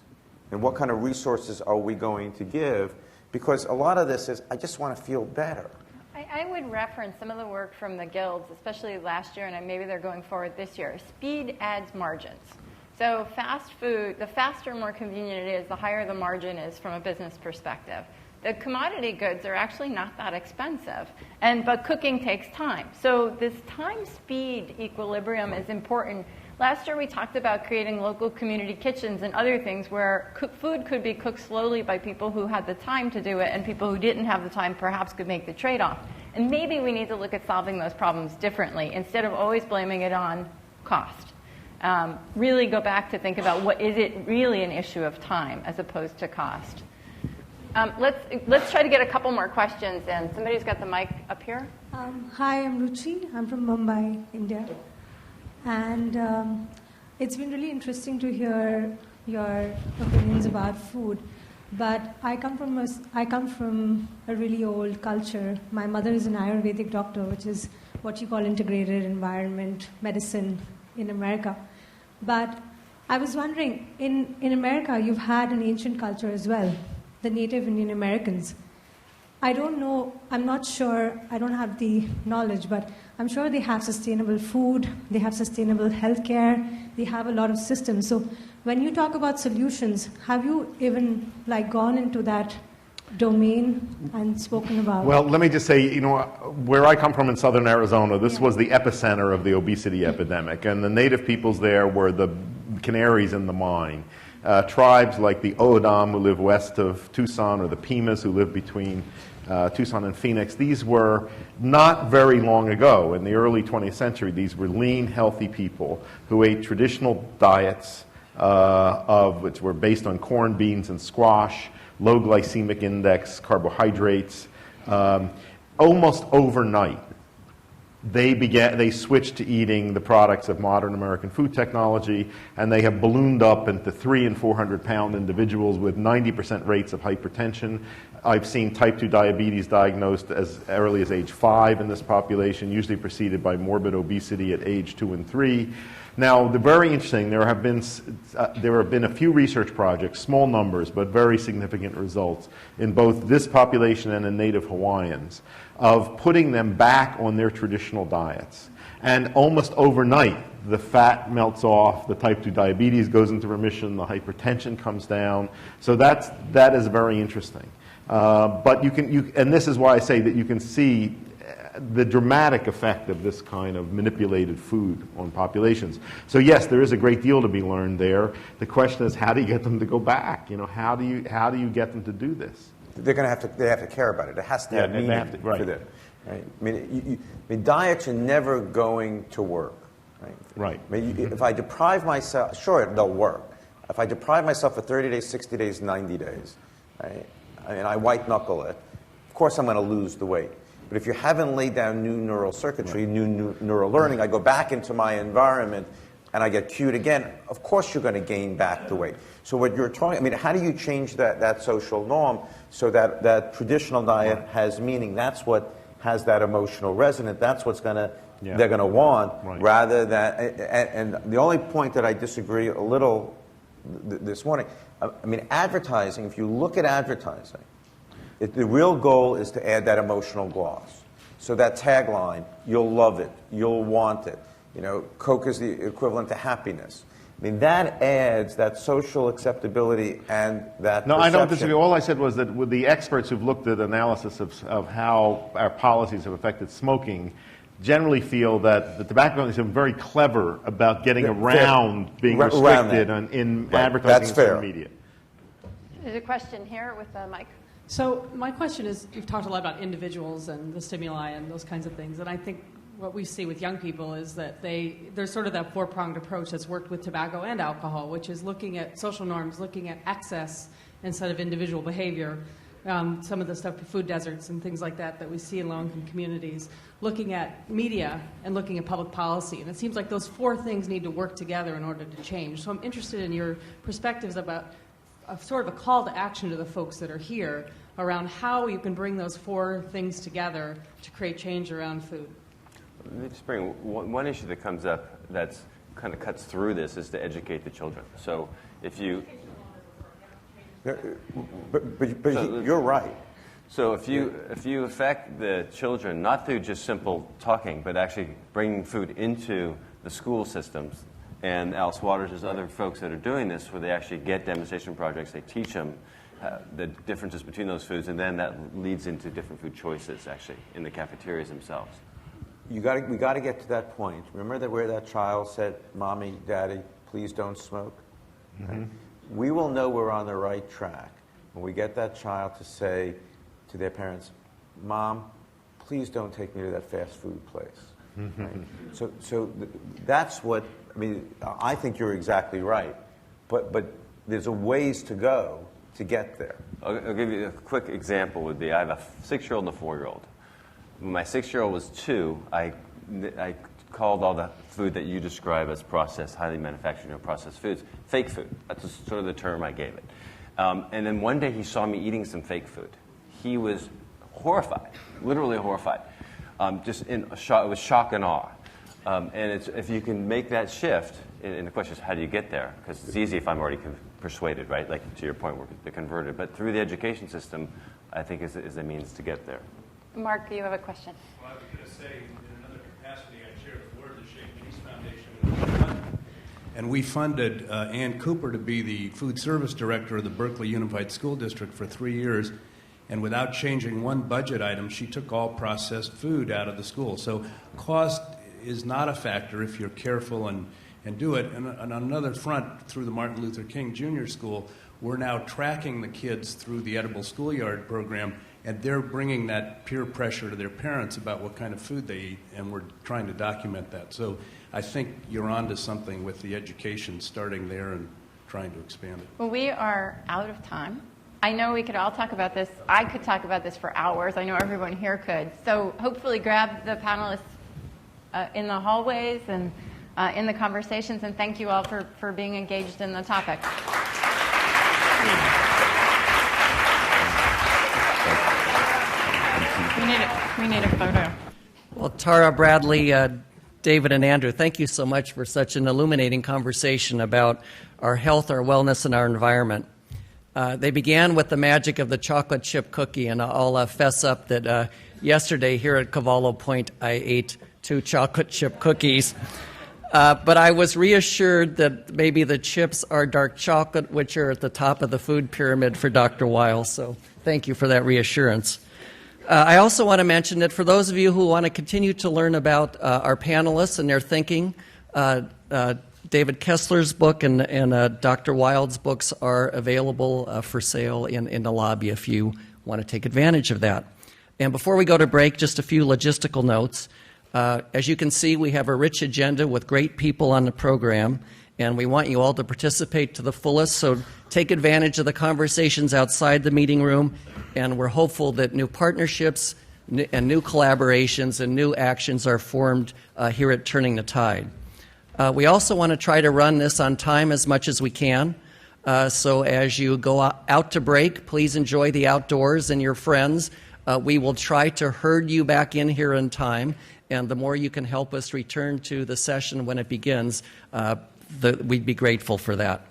and what kind of resources are we going to give, because a lot of this is, I just want to feel better. I would reference some of the work from the guilds, especially last year, and maybe they're going forward this year. Speed adds margins. So fast food, the faster and more convenient it is, the higher the margin is from a business perspective. The commodity goods are actually not that expensive, but cooking takes time. So this time-speed equilibrium is important. Last year we talked about creating local community kitchens and other things where food could be cooked slowly by people who had the time to do it, and people who didn't have the time perhaps could make the trade-off. And maybe we need to look at solving those problems differently instead of always blaming it on cost. Really go back to think about is it really an issue of time as opposed to cost. Let's try to get a couple more questions in. Somebody's got the mic up here. Hi, I'm Ruchi. I'm from Mumbai, India. And it's been really interesting to hear your opinions about food. But I come from a really old culture. My mother is an Ayurvedic doctor, which is what you call integrated environment medicine in America. But I was wondering, in America, you've had an ancient culture as well, the Native Indian Americans. I don't know, I'm not sure, I don't have the knowledge, but I'm sure they have sustainable food, they have sustainable healthcare, they have a lot of systems. So when you talk about solutions, have you even gone into that domain and spoken about? Well, let me just say, where I come from in southern Arizona, this was the epicenter of the obesity epidemic, and the native peoples there were the canaries in the mine. Tribes like the O'odham, who live west of Tucson, or the Pimas, who live between Tucson and Phoenix, these were not very long ago, in the early 20th century, these were lean, healthy people who ate traditional diets which were based on corn, beans, and squash, low glycemic index, carbohydrates. Almost overnight, they switched to eating the products of modern American food technology, and they have ballooned up into 300 and 400 pound individuals with 90% rates of hypertension. I've seen type 2 diabetes diagnosed as early as age 5 in this population, usually preceded by morbid obesity at age 2 and 3. Now, the very interesting, there have been a few research projects, small numbers, but very significant results in both this population and in Native Hawaiians, of putting them back on their traditional diets. And almost overnight, the fat melts off, the type 2 diabetes goes into remission, the hypertension comes down. So that is very interesting. But and this is why I say that you can see the dramatic effect of this kind of manipulated food on populations. So yes, there is a great deal to be learned there. The question is, how do you get them to go back? How do you get them to do this? They have to care about it. It has to have meaning for them. right? I mean, diets are never going to work, right? Right. I mean, if I deprive myself, sure, they'll work. If I deprive myself for 30 days, 60 days, 90 days, right? I mean, I white knuckle it. Of course, I'm going to lose the weight. But if you haven't laid down new neural circuitry, new neural learning, I go back into my environment and I get cued again, of course you're going to gain back the weight. So what you're talking, I mean, how do you change that social norm so that traditional diet has meaning? That's what has that emotional resonance. That's what's going to, they're going to want, rather than, and the only point that I disagree a little this morning, I mean, advertising, if you look at advertising, the real goal is to add that emotional gloss. So that tagline, you'll love it, you'll want it. You know, Coke is the equivalent to happiness. I mean, that adds that social acceptability and that No, perception. I don't disagree. All I said was that with the experts who've looked at analysis of how our policies have affected smoking, generally feel that the tobacco companies have been very clever about getting around being restricted in advertising and social media. There's a question here with Mike. So my question is, you've talked a lot about individuals and the stimuli and those kinds of things, and I think what we see with young people is that there's sort of that four-pronged approach that's worked with tobacco and alcohol, which is looking at social norms, looking at access instead of individual behavior. Some of the stuff, food deserts and things like that we see in low-income communities, looking at media and looking at public policy. And it seems like those four things need to work together in order to change. So I'm interested in your perspectives about sort of a call to action to the folks that are here around how you can bring those four things together to create change around food. Let me just bring one issue that comes up that's kind of cuts through this is to educate the children. So if you... But you're right. So if you affect the children, not through just simple talking, but actually bringing food into the school systems, and Alice Waters, there's other folks that are doing this where they actually get demonstration projects, they teach them the differences between those foods, and then that leads into different food choices actually in the cafeterias themselves. We got to get to that point. Remember where that child said, "Mommy, Daddy, please don't smoke"? Mm-hmm. Right? We will know we're on the right track when we get that child to say to their parents, "Mom, please don't take me to that fast food place." Mm-hmm. Right? So that's what, I mean, I think you're exactly right. But there's a ways to go to get there. I'll give you a quick example would be, I have a 6-year-old and a 4-year-old. When my 6-year-old was 2, I called all the food that you describe as processed, highly manufactured processed foods, fake food. That's sort of the term I gave it. And then one day he saw me eating some fake food. He was horrified, literally horrified. Just in shock, it was shock and awe. And if you can make that shift, and the question is, how do you get there? Because it's easy if I'm already persuaded, right? Like to your point, they're converted. But through the education system, I think is a means to get there. Mark, you have a question. Well, I was going to say, in another capacity, I chair the board of the Shake Peace Foundation. And we funded Ann Cooper to be the food service director of the Berkeley Unified School District for 3 years. And without changing one budget item, she took all processed food out of the school. So cost is not a factor if you're careful and do it. And on another front, through the Martin Luther King Jr. School, we're now tracking the kids through the Edible Schoolyard program, and they're bringing that peer pressure to their parents about what kind of food they eat, and we're trying to document that. So I think you're onto something with the education starting there and trying to expand it. Well, we are out of time. I know we could all talk about this. I could talk about this for hours. I know everyone here could. So hopefully grab the panelists in the hallways and in the conversations, and thank you all for being engaged in the topic. We need a photo. Well, Tara, Bradley, David, and Andrew, thank you so much for such an illuminating conversation about our health, our wellness, and our environment. They began with the magic of the chocolate chip cookie, and I'll fess up that yesterday here at Cavallo Point I ate 2 chocolate chip cookies. But I was reassured that maybe the chips are dark chocolate, which are at the top of the food pyramid for Dr. Weil, so thank you for that reassurance. I also want to mention that for those of you who want to continue to learn about our panelists and their thinking, David Kessler's book and Dr. Wild's books are available for sale in the lobby if you want to take advantage of that. And before we go to break, just a few logistical notes. As you can see, we have a rich agenda with great people on the program, and we want you all to participate to the fullest, so take advantage of the conversations outside the meeting room, and we're hopeful that new partnerships and new collaborations and new actions are formed here at Turning the Tide. We also want to try to run this on time as much as we can. So as you go out to break, please enjoy the outdoors and your friends. We will try to herd you back in here in time, and the more you can help us return to the session when it begins, we'd be grateful for that.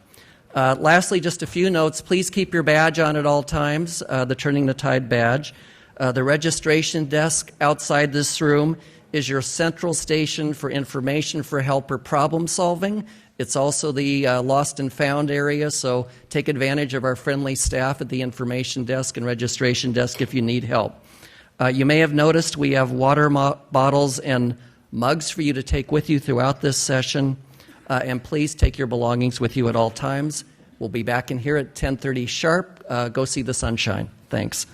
Lastly, just a few notes. Please keep your badge on at all times, the Turning the Tide badge. The registration desk outside this room is your central station for information for help or problem solving. It's also the lost and found area, so take advantage of our friendly staff at the information desk and registration desk if you need help. You may have noticed we have water bottles and mugs for you to take with you throughout this session, and please take your belongings with you at all times. We'll be back in here at 10:30 sharp. Go see the sunshine. Thanks.